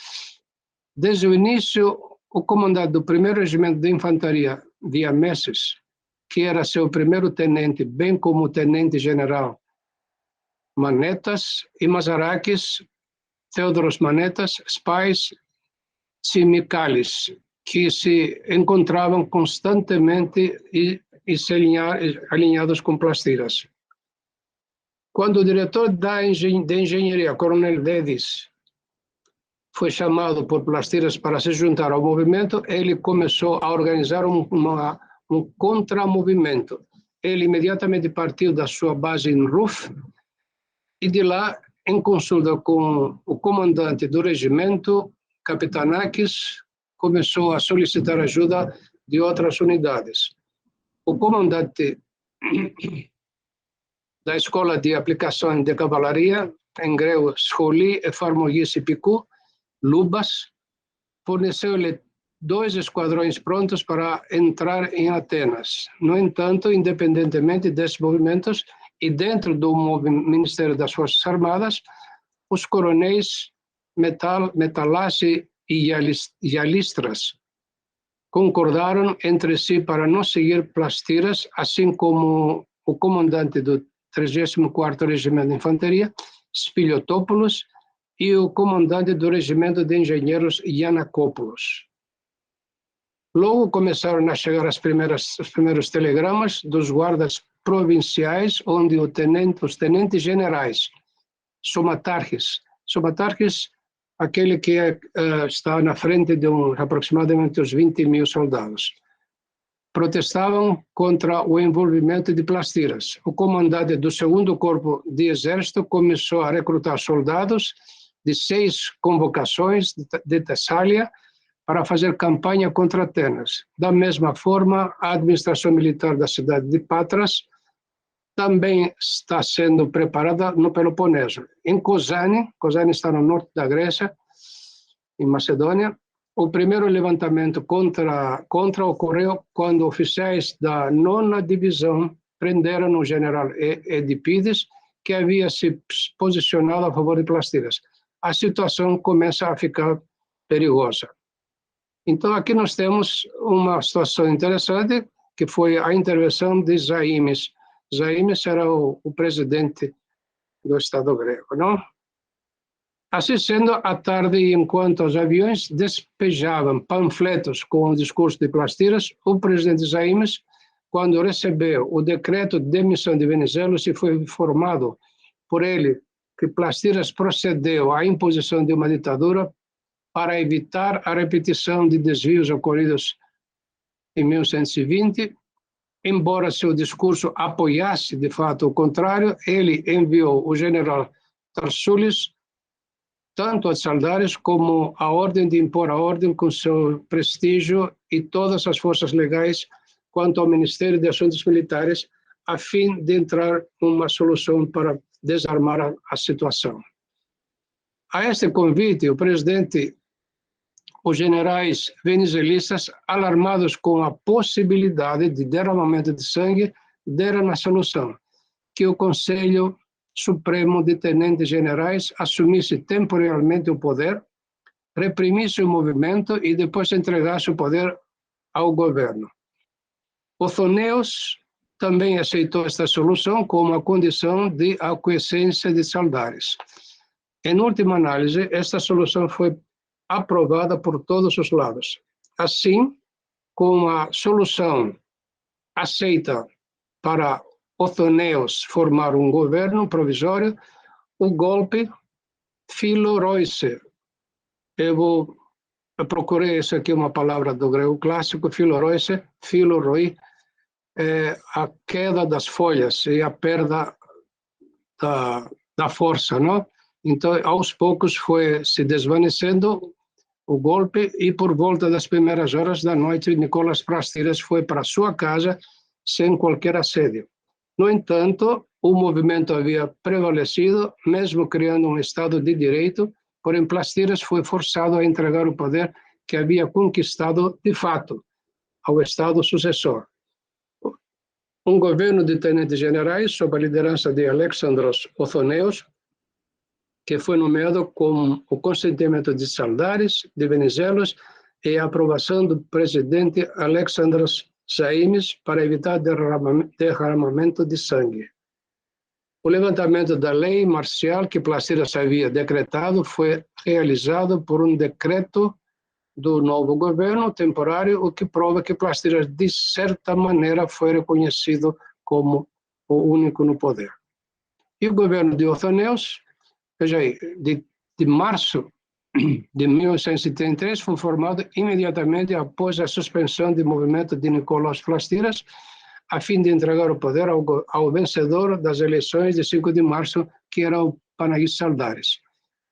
Desde o início, o comandante do 1º Regimento de Infantaria, Via Messes, que era seu primeiro tenente, bem como o tenente-general Manetas e Mazarakis, Theodoros Manetas, Spais, Tsimikalis, que se encontravam constantemente e se alinhados com Plastiras. Quando o diretor de engenharia, Coronel Dedis, foi chamado por Plastiras para se juntar ao movimento, ele começou a organizar um contramovimento. Ele imediatamente partiu da sua base em Ruf e de lá, em consulta com o comandante do regimento, Kapitanakis, começou a solicitar ajuda de outras unidades. O comandante da Escola de Aplicação de Cavalaria, em grego Scholi Efharmogis Piku, Lubas, forneceu-lhe 2 esquadrões prontos para entrar em Atenas. No entanto, independentemente desses movimentos e dentro do Ministério das Forças Armadas, os coronéis Metalassi e Yalistras concordaram entre si para não seguir Plastiras, assim como o comandante do 34º Regimento de Infantaria, Spiliotopoulos, e o comandante do Regimento de Engenheiros, Yanakopoulos. Logo começaram a chegar os primeiros telegramas dos guardas provinciais, onde os tenentes generais, Somatarchis, aquele que está na frente de aproximadamente uns 20.000 soldados, protestavam contra o envolvimento de Plastiras. O comandante do 2º Corpo de Exército começou a recrutar soldados de 6 convocações de Tessália para fazer campanha contra Atenas. Da mesma forma, a administração militar da cidade de Patras também está sendo preparada no Peloponeso. Em Kozani está no norte da Grécia, em Macedônia, o primeiro levantamento contra ocorreu quando oficiais da 9ª Divisão prenderam o general Edipides, que havia se posicionado a favor de Plastiras. A situação começa a ficar perigosa. Então, aqui nós temos uma situação interessante, que foi a intervenção de Zaimes. Zaimes era o presidente do Estado grego, não? Assim sendo, à tarde, enquanto os aviões despejavam panfletos com o discurso de Plastiras, o presidente Zaimes, quando recebeu o decreto de demissão de Venizelos e foi informado por ele que Plastiras procedeu à imposição de uma ditadura para evitar a repetição de desvios ocorridos em 1120, embora seu discurso apoiasse, de fato, o contrário, ele enviou o general Tarsulis tanto a Saldares como a ordem de impor a ordem com seu prestígio e todas as forças legais quanto ao Ministério de Assuntos Militares, a fim de entrar uma solução para desarmar a situação. A este convite, o presidente os generais venezuelanos, alarmados com a possibilidade de derramamento de sangue, deram a solução, que o Conselho Supremo de Tenentes Generais assumisse temporariamente o poder, reprimisse o movimento e depois entregasse o poder ao governo. Othonius também aceitou esta solução como a condição de aquiescência de Saldares. Em última análise, esta solução foi aprovada por todos os lados. Assim, com a solução aceita para Othonius formar um governo provisório, o golpe Philoroice. Eu procurei, isso aqui uma palavra do grego clássico, Philoroice, Philoroi, a queda das folhas e a perda da força, não? Então, aos poucos foi se desvanecendo o golpe e por volta das primeiras horas da noite, Nicolás Prastiras foi para sua casa sem qualquer assédio. No entanto, o movimento havia prevalecido, mesmo criando um Estado de Direito, porém Prastiras foi forçado a entregar o poder que havia conquistado de fato ao Estado sucessor. Um governo de tenentes generais, sob a liderança de Alexandros Othonius, que foi nomeado com o consentimento de Saldares, de Venizelos e a aprovação do presidente Alexandros Zaimis para evitar derramamento de sangue. O levantamento da lei marcial que Prastiras havia decretado foi realizado por um decreto do novo governo temporário, o que prova que Prastiras, de certa maneira, foi reconhecido como o único no poder. E o governo de Othonius, veja aí, de março de 1973, foi formado imediatamente após a suspensão do movimento de Nicolás Prastiras, a fim de entregar o poder ao vencedor das eleições de 5 de março, que era o Panagiotis Saldares.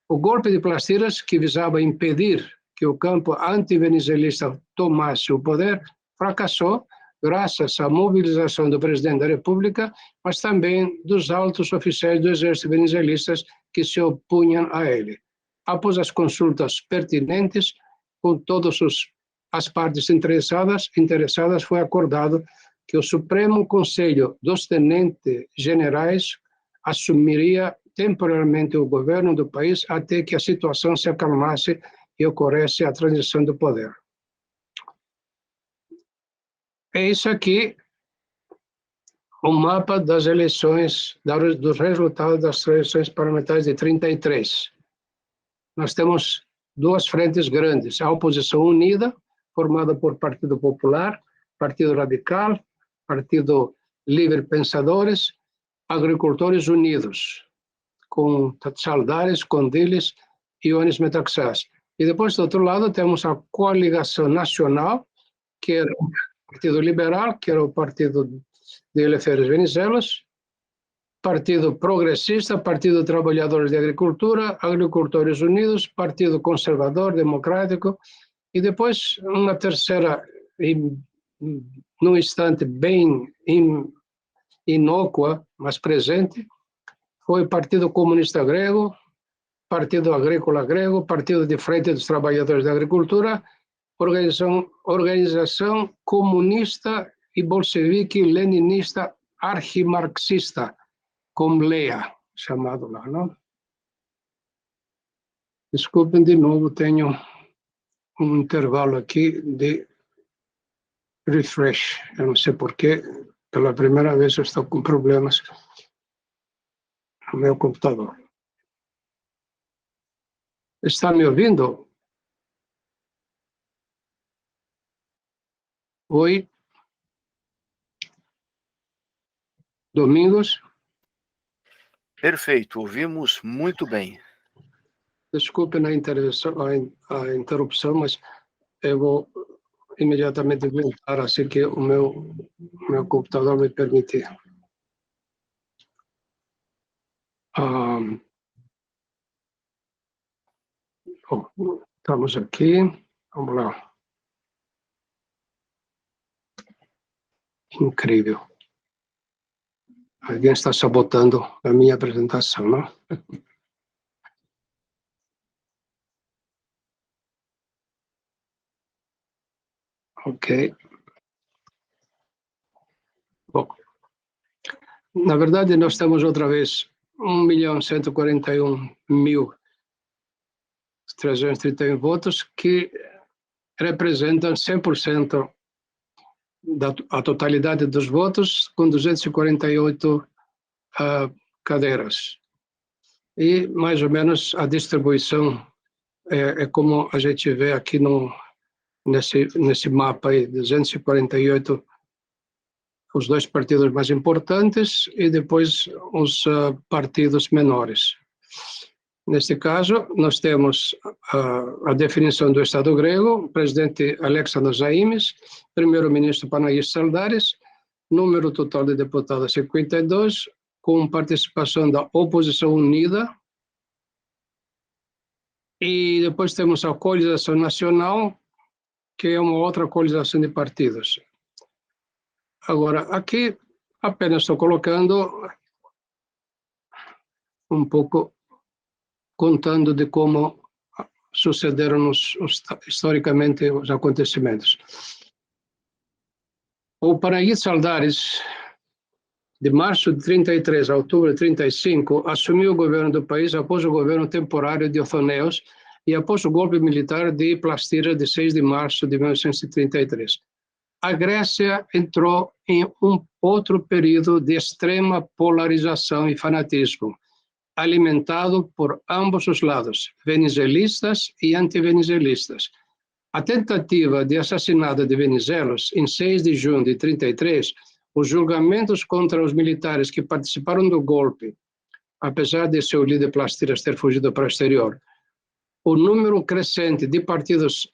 O golpe de Prastiras, que visava impedir que o campo anti-venezuelista tomasse o poder, fracassou graças à mobilização do presidente da República, mas também dos altos oficiais do exército venezuelistas que se opunham a ele. Após as consultas pertinentes com todas as partes interessadas, foi acordado que o Supremo Conselho dos Tenentes Generais assumiria temporariamente o governo do país até que a situação se acalmasse e ocorresse a transição do poder. É isso aqui, o mapa das eleições, dos resultados das eleições parlamentares de 33. Nós temos duas frentes grandes, a oposição unida, formada por Partido Popular, Partido Radical, Partido Livre Pensadores, Agricultores Unidos, com Saldares, Condiles e Ioannis Metaxás. E depois, do outro lado, temos a Coligação Nacional, que era o Partido Liberal, que era o Partido de Eleftherios Venizelos, Partido Progressista, Partido Trabalhadores de Agricultura, Agricultores Unidos, Partido Conservador Democrático, e depois uma terceira, num instante bem inócua, mas presente, foi o Partido Comunista Grego, Partido Agrícola Grego, Partido de Frente dos Trabalhadores da Agricultura, Organização Comunista e Bolchevique Leninista Arquimarxista, como LEA, chamado lá, não? Desculpem de novo, tenho um intervalo aqui de refresh. Eu não sei porquê, pela primeira vez eu estou com problemas no meu computador. Está me ouvindo? Oi? Domingos? Perfeito, ouvimos muito bem. Desculpe a interrupção, mas eu vou imediatamente voltar assim que o meu computador me permitir. Bom, estamos aqui, vamos lá. Incrível. Alguém está sabotando a minha apresentação, não? Ok. Bom, na verdade, nós temos outra vez 1.141.331 votos, que representam 100% da totalidade dos votos, com 248 cadeiras. E, mais ou menos, a distribuição é como a gente vê aqui nesse mapa aí, 248, os dois partidos mais importantes e depois os partidos menores. Neste caso, nós temos a definição do Estado grego, o presidente Alexandros Zaimis, primeiro-ministro Panagiotis Tsaldaris, número total de deputados 52, com participação da oposição unida. E depois temos a Coalização Nacional, que é uma outra coalização de partidos. Agora, aqui apenas estou colocando um pouco, contando de como sucederam historicamente os acontecimentos. O Panagiotis Tsaldaris, de março de 33 a outubro de 35, assumiu o governo do país após o governo temporário de Othoniels e após o golpe militar de Plastiras de 6 de março de 1933. A Grécia entrou em um outro período de extrema polarização e fanatismo, alimentado por ambos os lados, venezuelistas e antivenezuelistas. A tentativa de assassinato de Venizelos, em 6 de junho de 33, os julgamentos contra os militares que participaram do golpe, apesar de seu líder Plastiras ter fugido para o exterior, o número crescente de partidos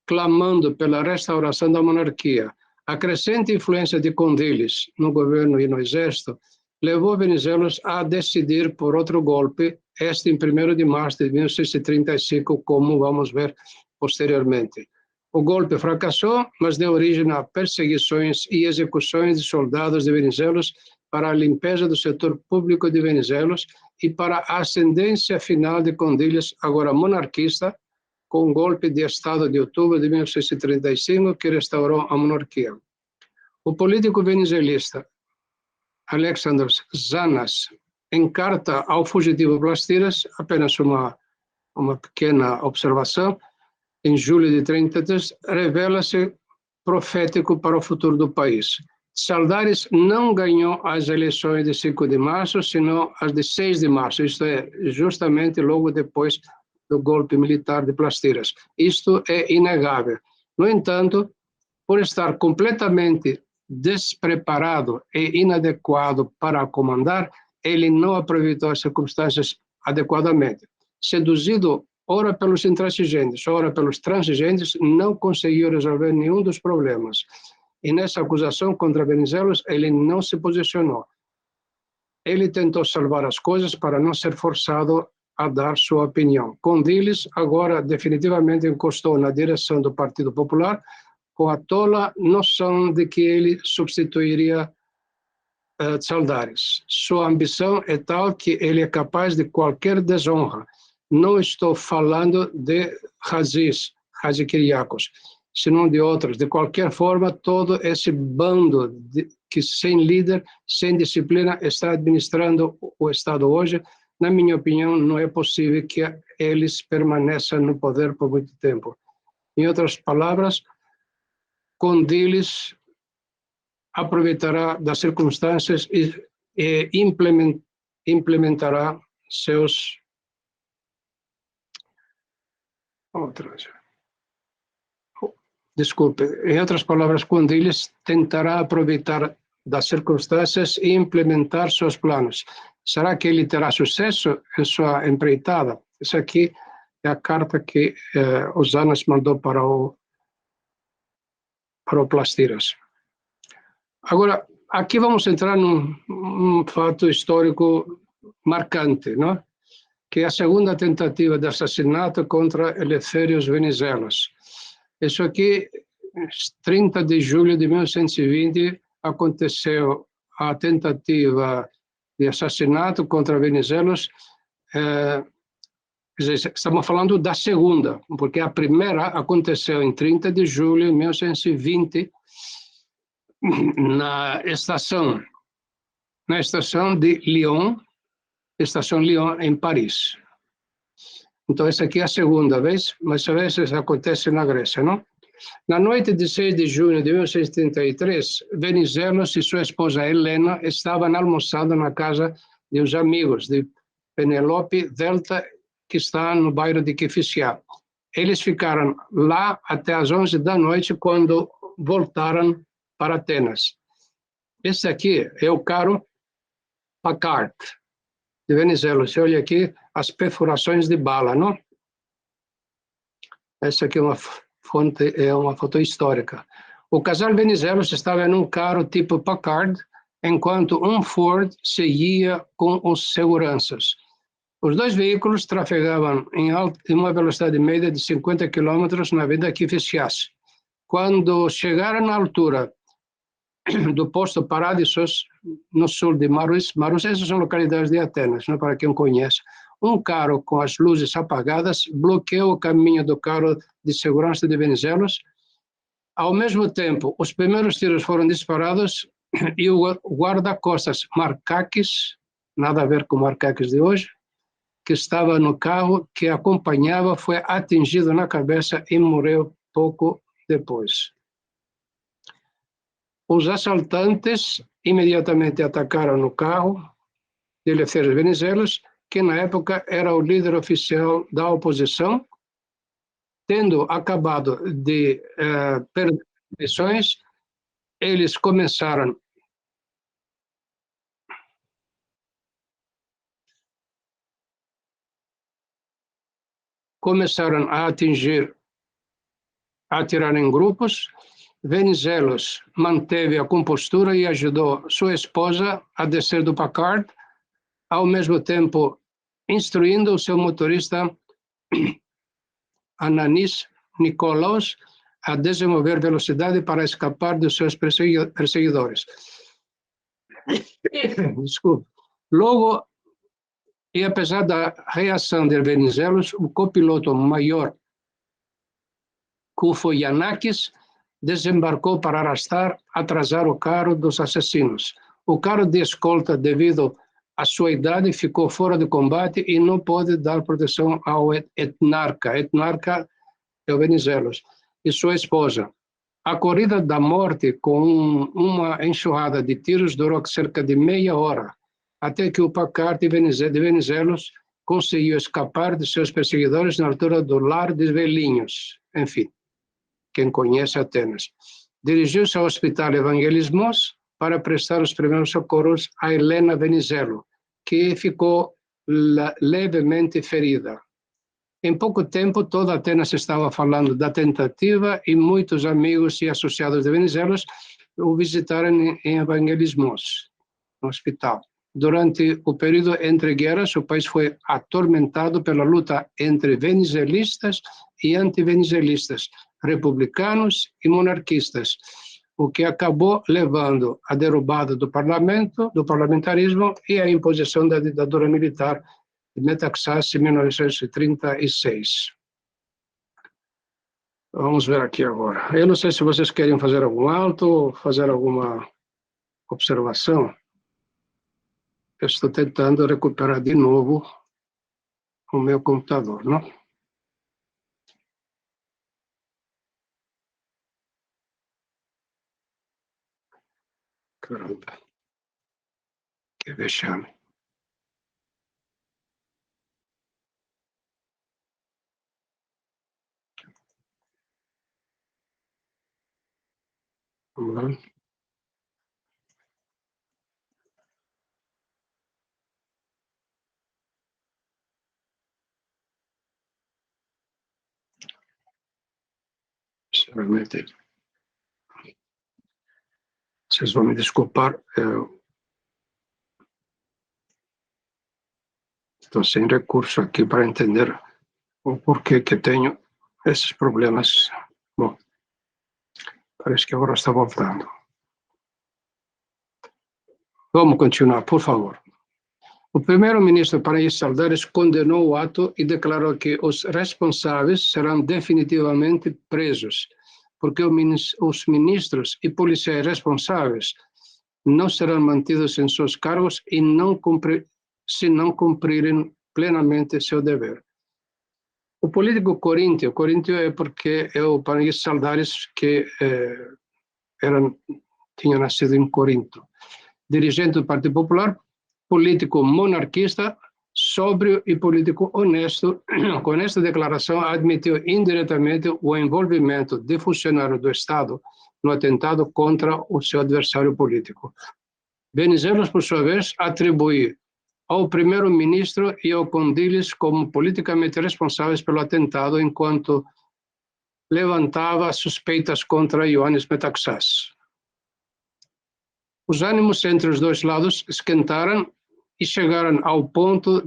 clamando pela restauração da monarquia, a crescente influência de Condilis no governo e no exército, levou Venizelos a decidir por outro golpe, este em 1º de março de 1935, como vamos ver posteriormente. O golpe fracassou, mas deu origem a perseguições e execuções de soldados de Venizelos para a limpeza do setor público de Venizelos e para a ascendência final de Condilis, agora monarquista, com o golpe de Estado de outubro de 1935, que restaurou a monarquia. O político venezuelista Alexandros Zanas, em carta ao fugitivo Plastiras, apenas uma pequena observação, em julho de 33, revela-se profético para o futuro do país. Tsaldaris não ganhou as eleições de 5 de março, senão as de 6 de março, isto é, justamente logo depois do golpe militar de Plastiras. Isto é inegável. No entanto, por estar completamente despreparado e inadequado para comandar, ele não aproveitou as circunstâncias adequadamente. Seduzido ora pelos intransigentes, ora pelos transigentes, não conseguiu resolver nenhum dos problemas. E nessa acusação contra Venizelos, ele não se posicionou. Ele tentou salvar as coisas para não ser forçado a dar sua opinião. Condilis agora definitivamente encostou na direção do Partido Popular, com a tola noção de que ele substituiria Tsaldaris. Sua ambição é tal que ele é capaz de qualquer desonra. Não estou falando de Hadži Kyriakos, senão de outros. De qualquer forma, todo esse bando que sem líder, sem disciplina, está administrando o Estado hoje, na minha opinião, não é possível que eles permaneçam no poder por muito tempo. Em outras palavras, Condilis aproveitará das circunstâncias e implementará seus... Desculpe, em outras palavras, Condilis tentará aproveitar das circunstâncias e implementar seus planos. Será que ele terá sucesso em sua empreitada? Essa aqui é a carta que o Zanas mandou para o Plastiras. Agora, aqui vamos entrar num fato histórico marcante, não? Que é a segunda tentativa de assassinato contra Eleftherios Venizelos. Isso aqui, 30 de julho de 1920, aconteceu a tentativa de assassinato contra Venizelos. Quer dizer, estamos falando da segunda, porque a primeira aconteceu em 30 de julho de 1920, na estação de Lyon, estação Lyon, em Paris. Então, essa aqui é a segunda vez, mas a vezes acontece na Grécia, não? Na noite de 6 de junho de 1933, Venizelos e sua esposa Helena estavam almoçando na casa de uns amigos de Penelope Delta, que está no bairro de Kifisia. Eles ficaram lá até as 11 da noite, quando voltaram para Atenas. Esse aqui é o carro Packard de Venizelos. Você olha aqui as perfurações de bala, não? Essa aqui é uma foto histórica. O casal Venizelos estava em um carro tipo Packard, enquanto um Ford seguia com os seguranças. Os dois veículos trafegavam em uma velocidade média de 50 km na Avenida Kifisias. Quando chegaram à altura do posto Paradisos, no sul de Marus, essas são localidades de Atenas, não, para quem conhece, um carro com as luzes apagadas bloqueou o caminho do carro de segurança de Venizelos. Ao mesmo tempo, os primeiros tiros foram disparados e o guarda-costas Markakis, nada a ver com o Markakis de hoje, que estava no carro que acompanhava, foi atingido na cabeça e morreu pouco depois. Os assaltantes imediatamente atacaram no carro de Eleftherios Venizelos, que na época era o líder oficial da oposição, tendo acabado de perder eleições. Eles começaram a atirar em grupos. Venizelos manteve a compostura e ajudou sua esposa a descer do Packard, ao mesmo tempo instruindo o seu motorista Ananis Nikolaos a desenvolver velocidade para escapar dos seus perseguidores. Desculpe. Logo, e apesar da reação de Venizelos, o copiloto maior Kufo Yanakis desembarcou para atrasar o carro dos assassinos. O carro de escolta, devido à sua idade, ficou fora de combate e não pôde dar proteção ao etnarca. Etnarca é o Venizelos e sua esposa. A corrida da morte, com uma enxurrada de tiros, durou cerca de meia hora, até que o Packard de Venizelos conseguiu escapar de seus perseguidores na altura do Lar de Velhinhos. Enfim, quem conhece Atenas. Dirigiu-se ao Hospital Evangelismos para prestar os primeiros socorros a Helena Venizelo, que ficou levemente ferida. Em pouco tempo, toda Atenas estava falando da tentativa e muitos amigos e associados de Venizelos o visitaram em Evangelismos, no hospital. Durante o período entre guerras, o país foi atormentado pela luta entre venizelistas e antivenizelistas, republicanos e monarquistas, o que acabou levando à derrubada do parlamentarismo e à imposição da ditadura militar de Metaxás em 1936. Vamos ver aqui agora. Eu não sei se vocês querem fazer algum alto ou fazer alguma observação. Eu estou tentando recuperar de novo o meu computador, não? Caramba. Que vexame. Vamos lá. Sinceramente, vocês vão me desculpar, estou sem recurso aqui para entender o porquê que tenho esses problemas. Bom, parece que agora está voltando. Vamos continuar, por favor. O primeiro-ministro Paraíso Saldares condenou o ato e declarou que os responsáveis serão definitivamente presos, porque os ministros e policiais responsáveis não serão mantidos em seus cargos e se não cumprirem plenamente seu dever. O político Coríntio é porque é o Paraíso Saldares que tinha nascido em Corinto, dirigente do Partido Popular, político monarquista, sóbrio e político honesto. Com esta declaração, admitiu indiretamente o envolvimento de funcionário do Estado no atentado contra o seu adversário político. Venizelos, por sua vez, atribui ao primeiro-ministro e ao Condilis como politicamente responsáveis pelo atentado, enquanto levantava suspeitas contra Ioannis Metaxás. Os ânimos entre os dois lados esquentaram e chegaram ao ponto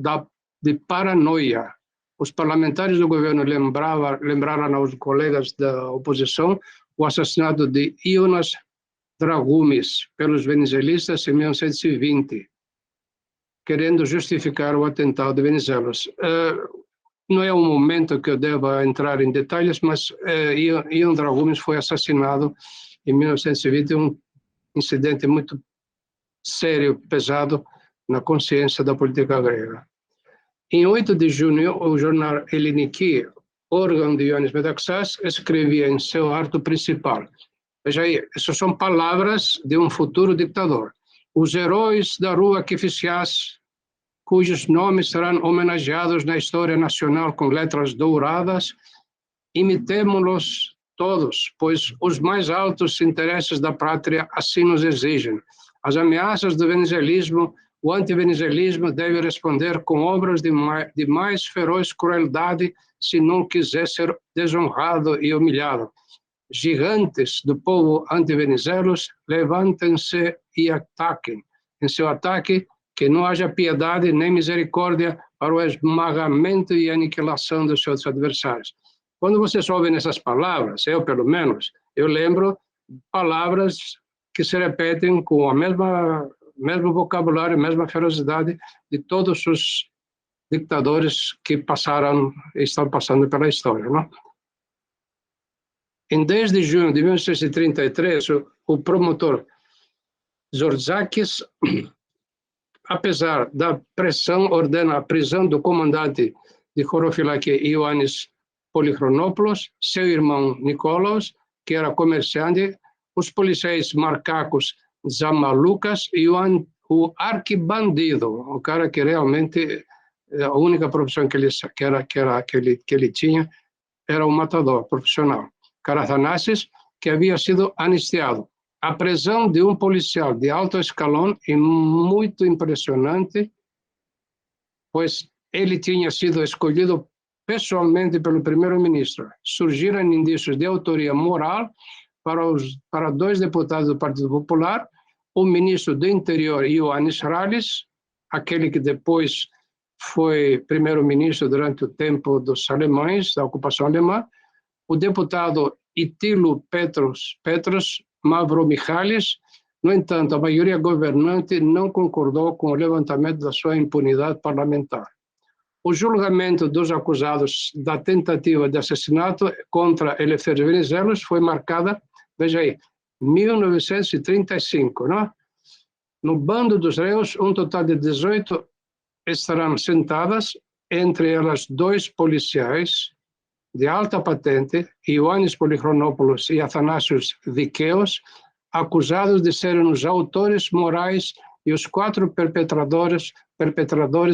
de paranoia. Os parlamentares do governo lembraram aos colegas da oposição o assassinato de Ioannis Dragumis pelos venezuelistas em 1920, querendo justificar o atentado de Venizelos. Não é um momento que eu deva entrar em detalhes, mas Ioannis Dragumis foi assassinado em 1920, um incidente muito sério, pesado na consciência da política grega. Em 8 de junho, o jornal Elliniki, órgão de Ioannis Metaxás, escrevia em seu artigo principal. Veja aí, essas são palavras de um futuro ditador. Os heróis da rua Kifisias, cujos nomes serão homenageados na história nacional com letras douradas, imitemo-los todos, pois os mais altos interesses da pátria assim nos exigem. As ameaças do venezuelismo, o antivenezuelismo deve responder com obras de mais feroz crueldade se não quiser ser desonrado e humilhado. Gigantes do povo antivenezuelos, levantem-se e ataquem. Em seu ataque, que não haja piedade nem misericórdia para o esmagamento e aniquilação dos seus adversários. Quando vocês ouvem essas palavras, eu pelo menos, eu lembro palavras que se repetem com a mesmo vocabulário, a mesma ferocidade de todos os ditadores que passaram e estão passando pela história, não? Em 10 de junho de 1933, o promotor Zorzakis, apesar da pressão, ordena a prisão do comandante de Chorofilakia Ioannis Polychronopoulos, seu irmão Nikolaos, que era comerciante, os policiais macacos Zamalucas e o arquibandido, o cara que realmente a única profissão que ele tinha era o matador profissional, Carathanassis, que havia sido anistiado. A prisão de um policial de alto escalão é muito impressionante, pois ele tinha sido escolhido pessoalmente pelo primeiro-ministro. Surgiram indícios de autoria moral para 2 deputados do Partido Popular, o ministro do Interior, Ioannis Rallis, aquele que depois foi primeiro-ministro durante o tempo dos alemães, da ocupação alemã, o deputado Itilo Petros Mavromichalis. No entanto, a maioria governante não concordou com o levantamento da sua impunidade parlamentar. O julgamento dos acusados da tentativa de assassinato contra Eleftherios Venizelos foi marcada, veja aí, 1935, não? No bando dos réus, um total de 18 estarão sentadas, entre elas 2 policiais de alta patente, Ioannis Polychronopoulos e Athanasios Dikeos, acusados de serem os autores morais e os 4 perpetradores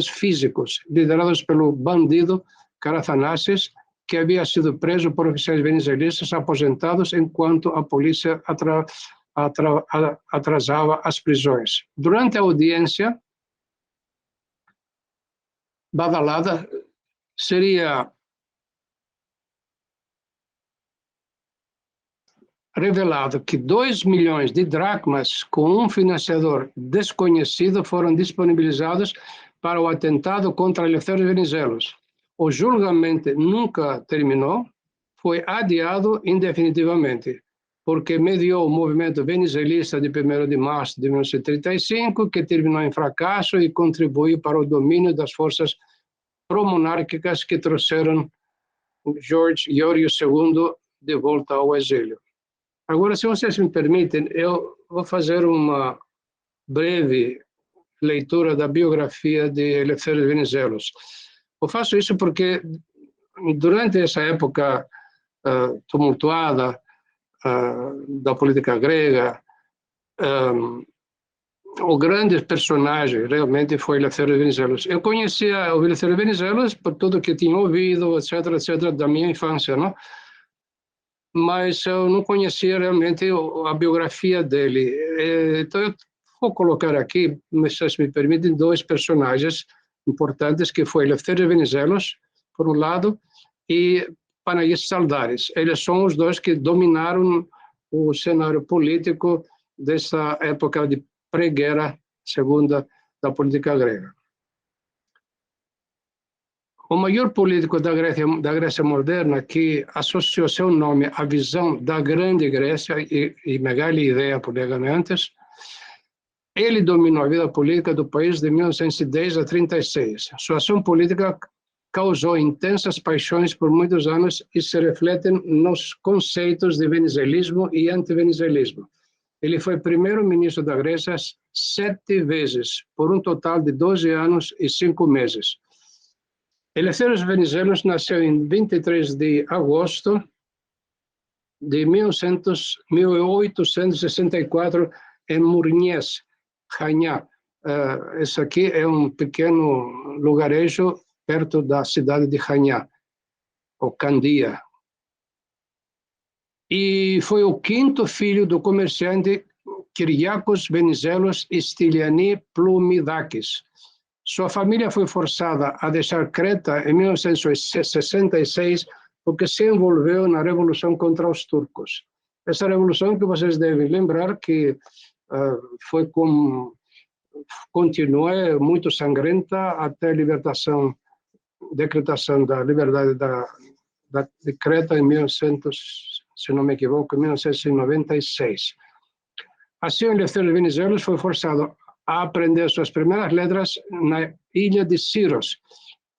físicos, liderados pelo bandido Carathanassis, que havia sido preso por oficiais venezuelistas aposentados enquanto a polícia atrasava as prisões. Durante a audiência, badalada, seria revelado que 2 milhões de dracmas com um financiador desconhecido foram disponibilizados para o atentado contra Eleftherios Venizelos. O julgamento nunca terminou, foi adiado indefinitivamente. porque mediou o movimento venezuelista de 1º de março de 1935, que terminou em fracasso e contribuiu para o domínio das forças pró-monárquicas que trouxeram George Iório II de volta ao exílio. Agora, se vocês me permitem, eu vou fazer uma breve leitura da biografia de Elefthérios Venizelos. Eu faço isso porque, durante essa época tumultuada da política grega, o grande personagem realmente foi Elefthérios Venizelos. Eu conhecia o Elefthérios Venizelos por tudo que tinha ouvido, etc., da minha infância, não? Mas eu não conhecia realmente a biografia dele. Então, eu vou colocar aqui, se vocês me permitem, 2 personagens importantes, que foi Elefthérios Venizelos, por um lado, e Panagiotis Saldaris. Eles são os 2 que dominaram o cenário político dessa época de pré-guerra segunda da política grega. O maior político da Grécia moderna, que associou seu nome à visão da grande Grécia e megale ideia por antes, ele dominou a vida política do país de 1910 a 1936. Sua ação política causou intensas paixões por muitos anos e se refletem nos conceitos de venezuelismo e anti-venezuelismo. Ele foi primeiro-ministro da Grécia 7 vezes, por um total de 12 anos e 5 meses. Elefthérios Venizelos nasceu em 23 de agosto de 1864 em Mourniès, Chania. Esse aqui é um pequeno lugarejo perto da cidade de Chania, ou Candia. E foi o 5º filho do comerciante Kyriakos Venizelos Styliani Plumidakis. Sua família foi forçada a deixar Creta em 1966 porque se envolveu na revolução contra os turcos. Essa revolução que vocês devem lembrar que continuou muito sangrenta até a decretação da liberdade de Creta em 1900, se não me equivoco, em 1996. Assim, Elefthérios Venizelos foi forçado a aprender suas primeiras letras na ilha de Siros,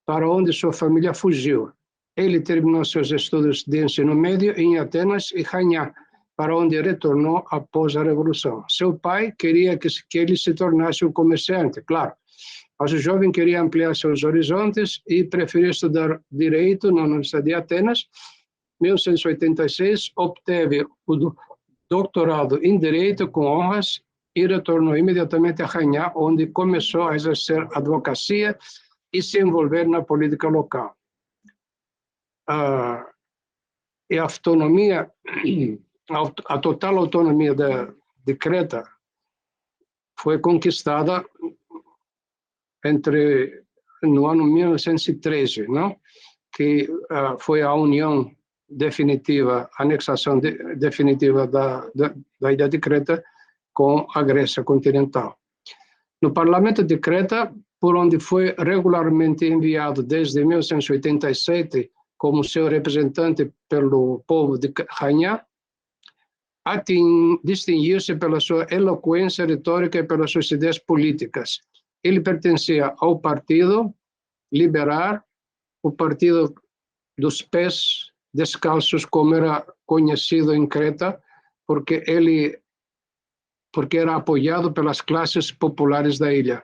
para onde sua família fugiu. Ele terminou seus estudos de ensino médio em Atenas e Chania, para onde retornou após a Revolução. Seu pai queria que ele se tornasse um comerciante, claro, mas o jovem queria ampliar seus horizontes e preferiu estudar Direito na Universidade de Atenas. Em 1986, obteve o doutorado em Direito com honras e retornou imediatamente a Chania, onde começou a exercer advocacia e se envolver na política local. E a autonomia, a total autonomia de Creta foi conquistada no ano 1913, não? Que foi a união definitiva, a anexação definitiva da ilha de Creta com a Grécia continental. No parlamento de Creta, por onde foi regularmente enviado desde 1987 como seu representante pelo povo de Chania, distinguiu-se pela sua eloquência retórica e pelas suas ideias políticas. Ele pertencia ao Partido Liberal, o Partido dos Pés Descalços, como era conhecido em Creta, porque era apoiado pelas classes populares da ilha.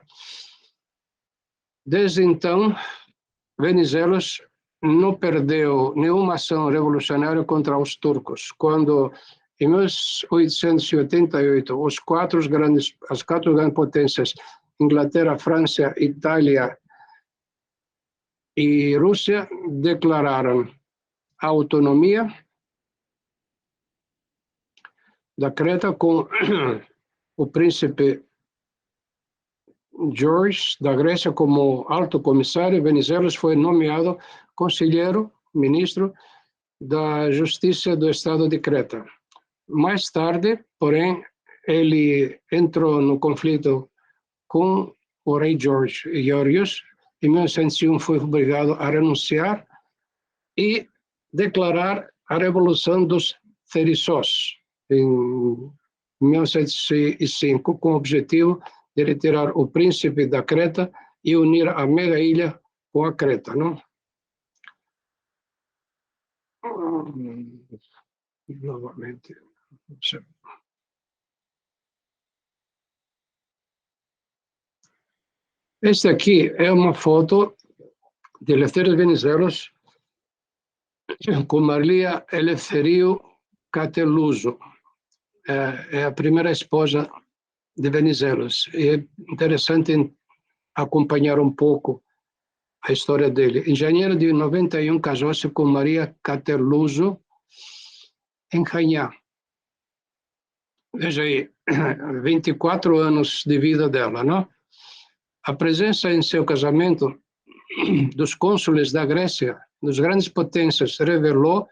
Desde então, Venizelos não perdeu nenhuma ação revolucionária contra os turcos. Quando, em 1888, as quatro grandes potências, Inglaterra, França, Itália e Rússia, declararam a autonomia da Creta com o príncipe George da Grécia como alto comissário. Venizelos foi nomeado conselheiro, ministro da Justiça do Estado de Creta. Mais tarde, porém, ele entrou no conflito com o rei George Iórios. Em 1901 foi obrigado a renunciar e declarar a Revolução dos Thérissós. em 1905, com o objetivo de retirar o príncipe da Creta e unir a mega ilha com a Creta, não? Novamente. Esta aqui é uma foto de Eleftherios Venizelos com Maria Eleftheriou Cateluso. É a primeira esposa de Venizelos. E é interessante acompanhar um pouco a história dele. Em janeiro de 91, casou-se com Maria Cateluso em Canhá. Veja aí, 24 anos de vida dela, não? A presença em seu casamento dos cônsules da Grécia, das grandes potências, revelou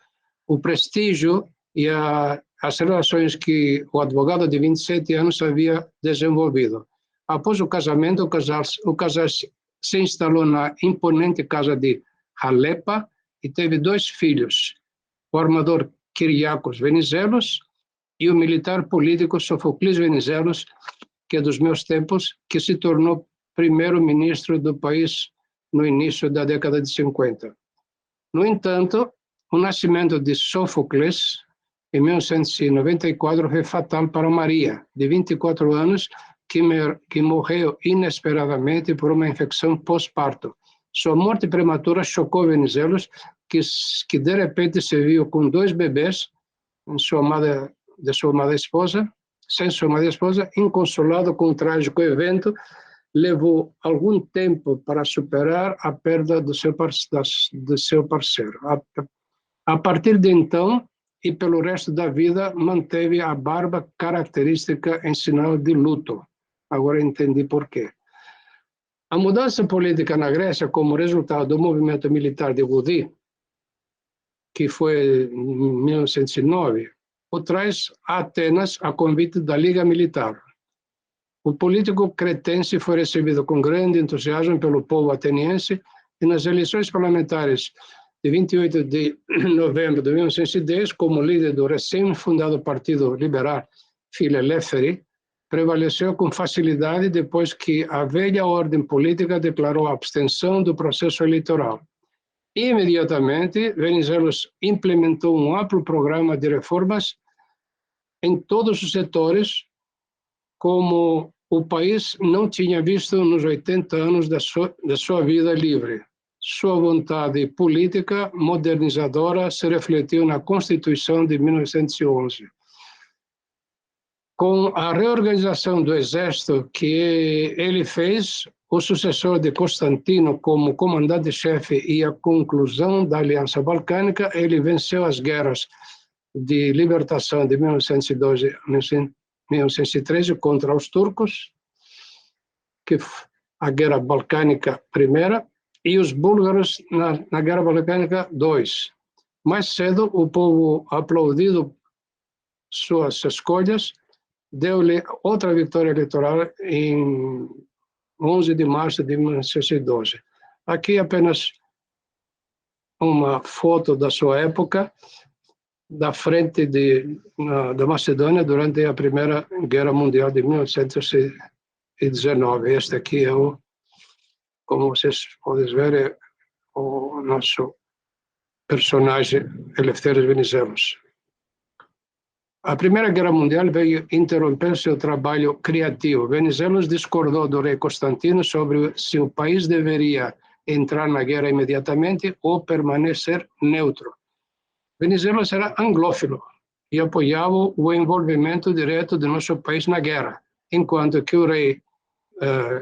o prestígio e as relações que o advogado de 27 anos havia desenvolvido. Após o casamento, o casal se instalou na imponente casa de Halepa e teve 2 filhos, o armador Kyriakos Venizelos e o militar político Sofocles Venizelos, que é dos meus tempos, que se tornou primeiro-ministro do país no início da década de 50. No entanto, o nascimento de Sófocles, em 1994, foi fatal para Maria, de 24 anos, que morreu inesperadamente por uma infecção pós-parto. Sua morte prematura chocou Venizelos, que de repente se viu com 2 bebês de sua amada esposa, sem sua amada esposa, inconsolado com o trágico evento. Levou algum tempo para superar a perda do seu parceiro. A partir de então, e pelo resto da vida, manteve a barba característica em sinal de luto. Agora entendi por quê. A mudança política na Grécia, como resultado do movimento militar de Goudi, que foi em 1909, o traz a Atenas a convite da Liga Militar. O político cretense foi recebido com grande entusiasmo pelo povo ateniense e nas eleições parlamentares de 28 de novembro de 1910, como líder do recém-fundado Partido Liberal Filaelftheri, prevaleceu com facilidade depois que a velha ordem política declarou a abstenção do processo eleitoral. Imediatamente, Venizelos implementou um amplo programa de reformas em todos os setores, como o país não tinha visto nos 80 anos da sua vida livre. Sua vontade política modernizadora se refletiu na Constituição de 1911. Com a reorganização do exército que ele fez, o sucessor de Constantino como comandante-chefe e a conclusão da Aliança Balcânica, ele venceu as guerras de libertação de 1912 1913 contra os turcos, que a Guerra Balcânica primeira, e os búlgaros na Guerra Balcânica 2. Mais cedo, o povo, aplaudido suas escolhas, deu-lhe outra vitória eleitoral em 11 de março de 1912. Aqui apenas uma foto da sua época, da frente da Macedônia durante a Primeira Guerra Mundial de 1919. Este aqui é como vocês podem ver, é o nosso personagem Eleftherios Venizelos. A Primeira Guerra Mundial veio interromper seu trabalho criativo. Venizelos discordou do rei Constantino sobre se o país deveria entrar na guerra imediatamente ou permanecer neutro. Venizelos era anglófilo e apoiava o envolvimento direto de nosso país na guerra, enquanto que o rei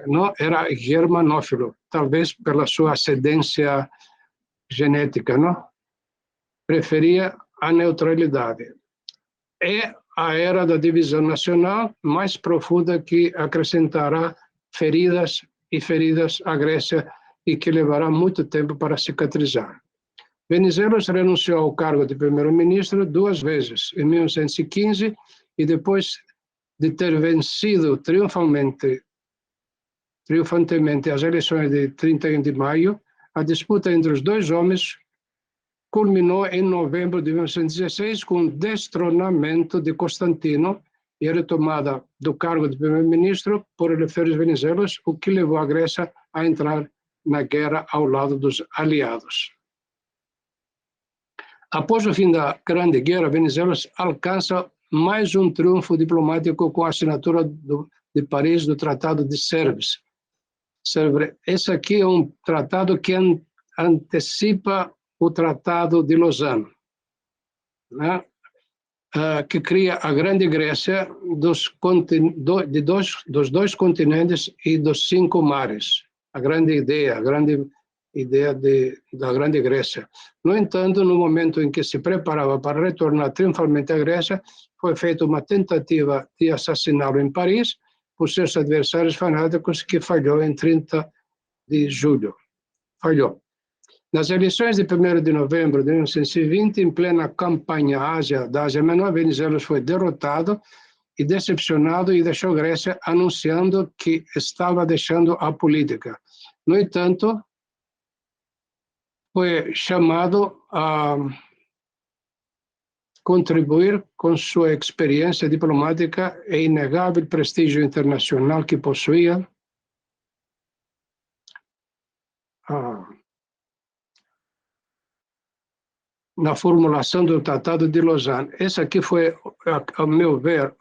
não era germanófilo, talvez pela sua ascendência genética, não? Preferia a neutralidade. É a era da divisão nacional mais profunda que acrescentará feridas à Grécia e que levará muito tempo para cicatrizar. Venizelos renunciou ao cargo de primeiro-ministro 2 vezes, em 1915, e depois de ter vencido triunfantemente as eleições de 31 de maio, a disputa entre os 2 homens culminou em novembro de 1916 com o destronamento de Constantino e a retomada do cargo de primeiro-ministro por Eleftherios Venizelos, o que levou a Grécia a entrar na guerra ao lado dos aliados. Após o fim da Grande Guerra, Venizelos alcança mais um triunfo diplomático com a assinatura de Paris do Tratado de Sèvres. Esse aqui é um tratado que antecipa o Tratado de Lausanne, né? Que cria a Grande Grécia dos dois continentes e dos 5 mares. A grande ideia da Grande Grécia. No entanto, no momento em que se preparava para retornar triunfalmente à Grécia, foi feita uma tentativa de assassiná-lo em Paris por seus adversários fanáticos, que falhou em 30 de julho. Falhou. Nas eleições de 1º de novembro de 1920, em plena campanha da Ásia Menor, Venizelos foi derrotado e decepcionado e deixou a Grécia anunciando que estava deixando a política. No entanto, foi chamado a contribuir com sua experiência diplomática e inegável prestígio internacional que possuía, na formulação do Tratado de Lausanne. Essa aqui foi, ao meu ver,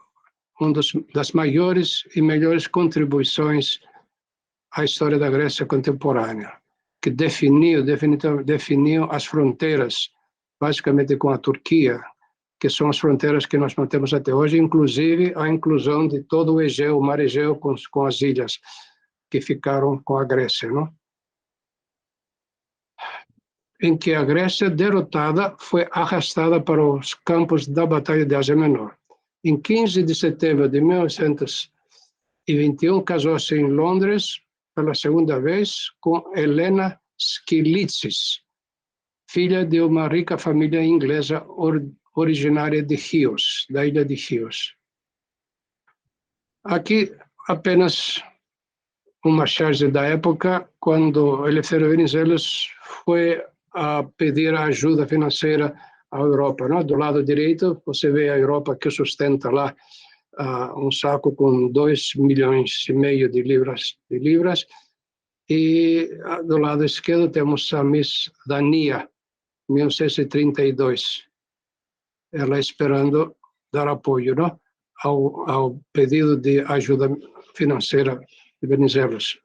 uma das maiores e melhores contribuições à história da Grécia contemporânea, que definiu as fronteiras, basicamente com a Turquia, que são as fronteiras que nós mantemos até hoje, inclusive a inclusão de todo o Egeu, o Mar Egeu, com as ilhas que ficaram com a Grécia, não? Em que a Grécia, derrotada, foi arrastada para os campos da Batalha de Ásia Menor. Em 15 de setembro de 1921, casou-se em Londres pela segunda vez com Helena Skilitsis, filha de uma rica família inglesa originária de Chios, da ilha de Chios. Aqui apenas uma charge da época, quando Eleftherios Venizelos foi a pedir ajuda financeira à Europa, não? Do lado direito, você vê a Europa que sustenta lá um saco com 2,5 milhões de libras, e do lado esquerdo temos a Miss Dania, 1932, ela esperando dar apoio, não? ao pedido de ajuda financeira de Venizelos.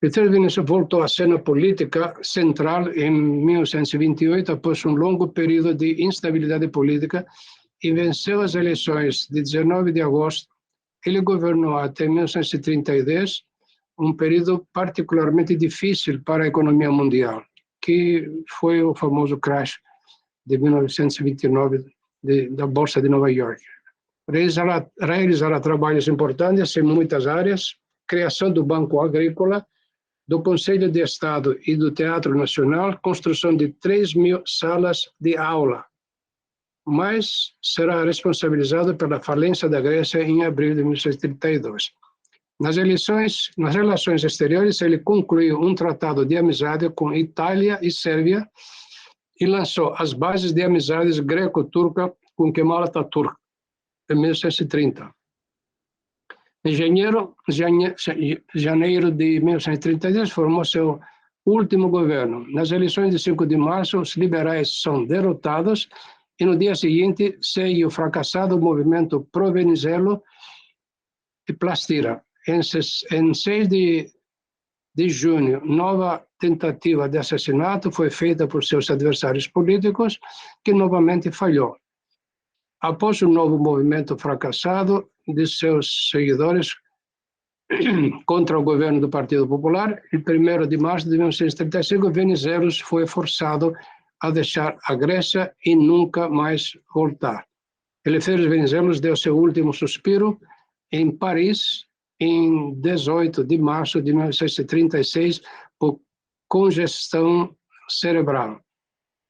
Eleftherios Venizelos voltou à cena política central em 1928, após um longo período de instabilidade política, e venceu as eleições de 19 de agosto. Ele governou até 1932, um período particularmente difícil para a economia mundial, que foi o famoso crash de 1929 da Bolsa de Nova York. Realizará trabalhos importantes em muitas áreas: criação do Banco Agrícola, do Conselho de Estado e do Teatro Nacional, construção de 3.000 salas de aula, mas será responsabilizado pela falência da Grécia em abril de 1932. Nas relações exteriores, ele concluiu um tratado de amizade com Itália e Sérvia e lançou as bases de amizades greco-turca com Kemal Atatürk, em 1930. Em janeiro de 1932, formou seu último governo. Nas eleições de 5 de março, os liberais são derrotados e no dia seguinte segue o fracassado movimento pro-Venizelo e Plastira. Em 6 de junho, nova tentativa de assassinato foi feita por seus adversários políticos, que novamente falhou. Após o novo movimento fracassado de seus seguidores contra o governo do Partido Popular, em 1º de março de 1935, Venizelos foi forçado a deixar a Grécia e nunca mais voltar. Eleftherios Venizelos deu seu último suspiro em Paris, em 18 de março de 1936, por congestão cerebral.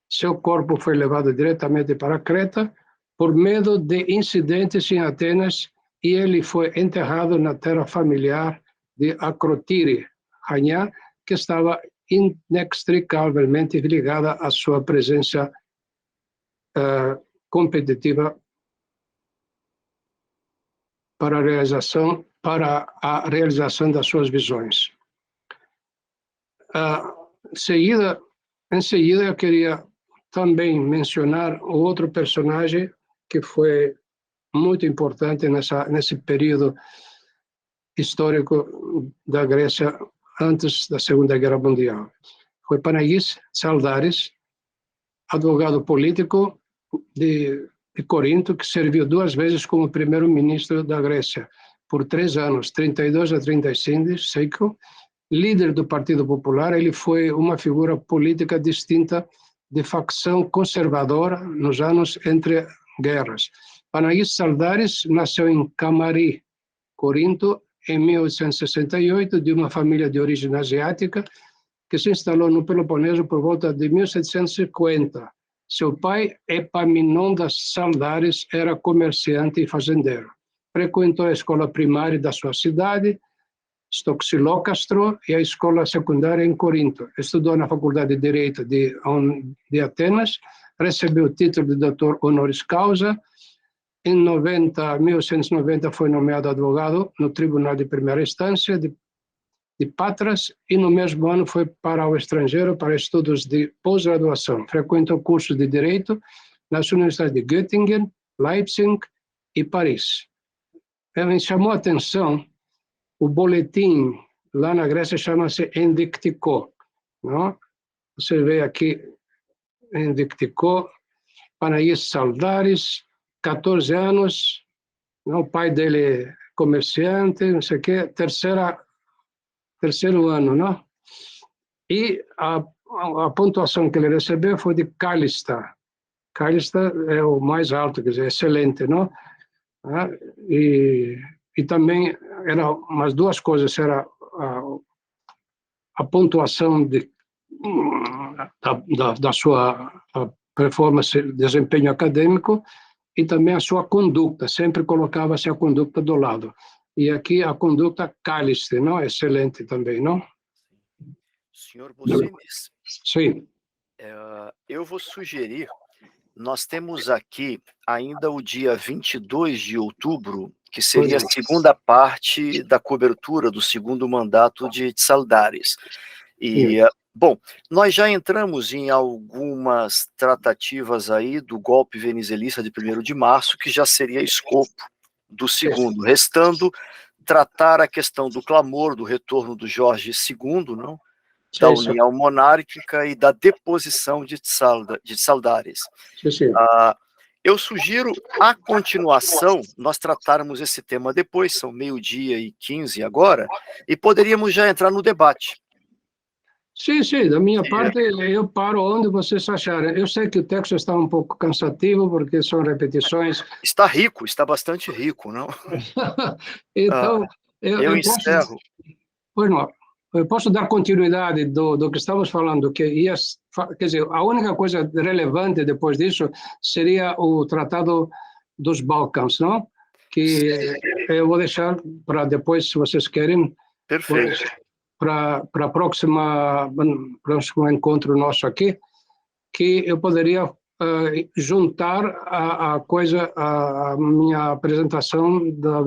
Seu corpo foi levado diretamente para Creta por medo de incidentes em Atenas, e ele foi enterrado na terra familiar de Akrotiri, Hania, que estava inextricavelmente ligada à sua presença competitiva para a realização das suas visões. Em seguida, eu queria também mencionar outro personagem que foi muito importante nesse período histórico da Grécia antes da Segunda Guerra Mundial. Foi Panagis Tsaldaris, advogado político de Corinto, que serviu 2 vezes como primeiro-ministro da Grécia, por 3 anos, 32 a 35, líder do Partido Popular. Ele foi uma figura política distinta de facção conservadora nos anos entre guerras. Panagis Tsaldaris nasceu em Kamari, Corinto, em 1868, de uma família de origem asiática, que se instalou no Peloponeso por volta de 1750. Seu pai, Epaminondas Tsaldaris, era comerciante e fazendeiro. Frequentou a escola primária da sua cidade, Stoxilócastro, e a escola secundária em Corinto. Estudou na Faculdade de Direito de Atenas, recebeu o título de doutor honoris causa. Em 1890 foi nomeado advogado no Tribunal de Primeira Instância de Patras, e no mesmo ano foi para o estrangeiro para estudos de pós-graduação. Frequentou cursos de Direito nas universidades de Göttingen, Leipzig e Paris. Ele chamou a atenção, o boletim lá na Grécia chama-se Endiktiko, não? Você vê aqui, Endiktiko, Panagis Tsaldaris, 14 anos, não? O pai dele é comerciante, não sei o quê, terceiro ano, não? E a pontuação que ele recebeu foi de Kalista. Kalista é o mais alto, quer dizer, excelente, não? E também era umas 2 coisas, era a pontuação da sua performance, desempenho acadêmico, e também a sua conduta, sempre colocava-se a conduta do lado. E aqui a conduta Kaliste, não? Excelente também, não? Senhor Bocinis, Sim. eu vou sugerir, nós temos aqui ainda o dia 22 de outubro, que seria a segunda parte da cobertura do segundo mandato de Tsaldaris. E, bom, nós já entramos em algumas tratativas aí do golpe venezuelista de 1º de março, que já seria escopo do segundo, restando tratar a questão do clamor do retorno do Jorge II, não? Da União Monárquica e da deposição de Tsaldaris. Eu sugiro a continuação, nós tratarmos esse tema depois, são 12h15 agora, e poderíamos já entrar no debate. Sim, da minha parte eu paro onde vocês acharem. Eu sei que o texto está um pouco cansativo, porque são repetições. Está rico, está bastante rico, não? Então, eu encerro. Pois não. Eu posso dar continuidade do que estamos falando, quer dizer, a única coisa relevante depois disso seria o Tratado dos Balcãs, não? Que eu vou deixar para depois, se vocês querem. Perfeito. Para o próximo encontro nosso aqui, que eu poderia juntar a minha apresentação do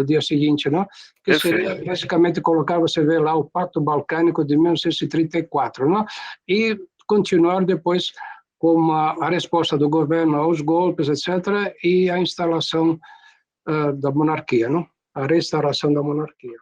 dia seguinte, não? Que seria basicamente colocar, você vê lá o Pacto Balcânico de 1934, não? E continuar depois com a resposta do governo aos golpes, etc., e a instalação da monarquia, não? A restauração da monarquia.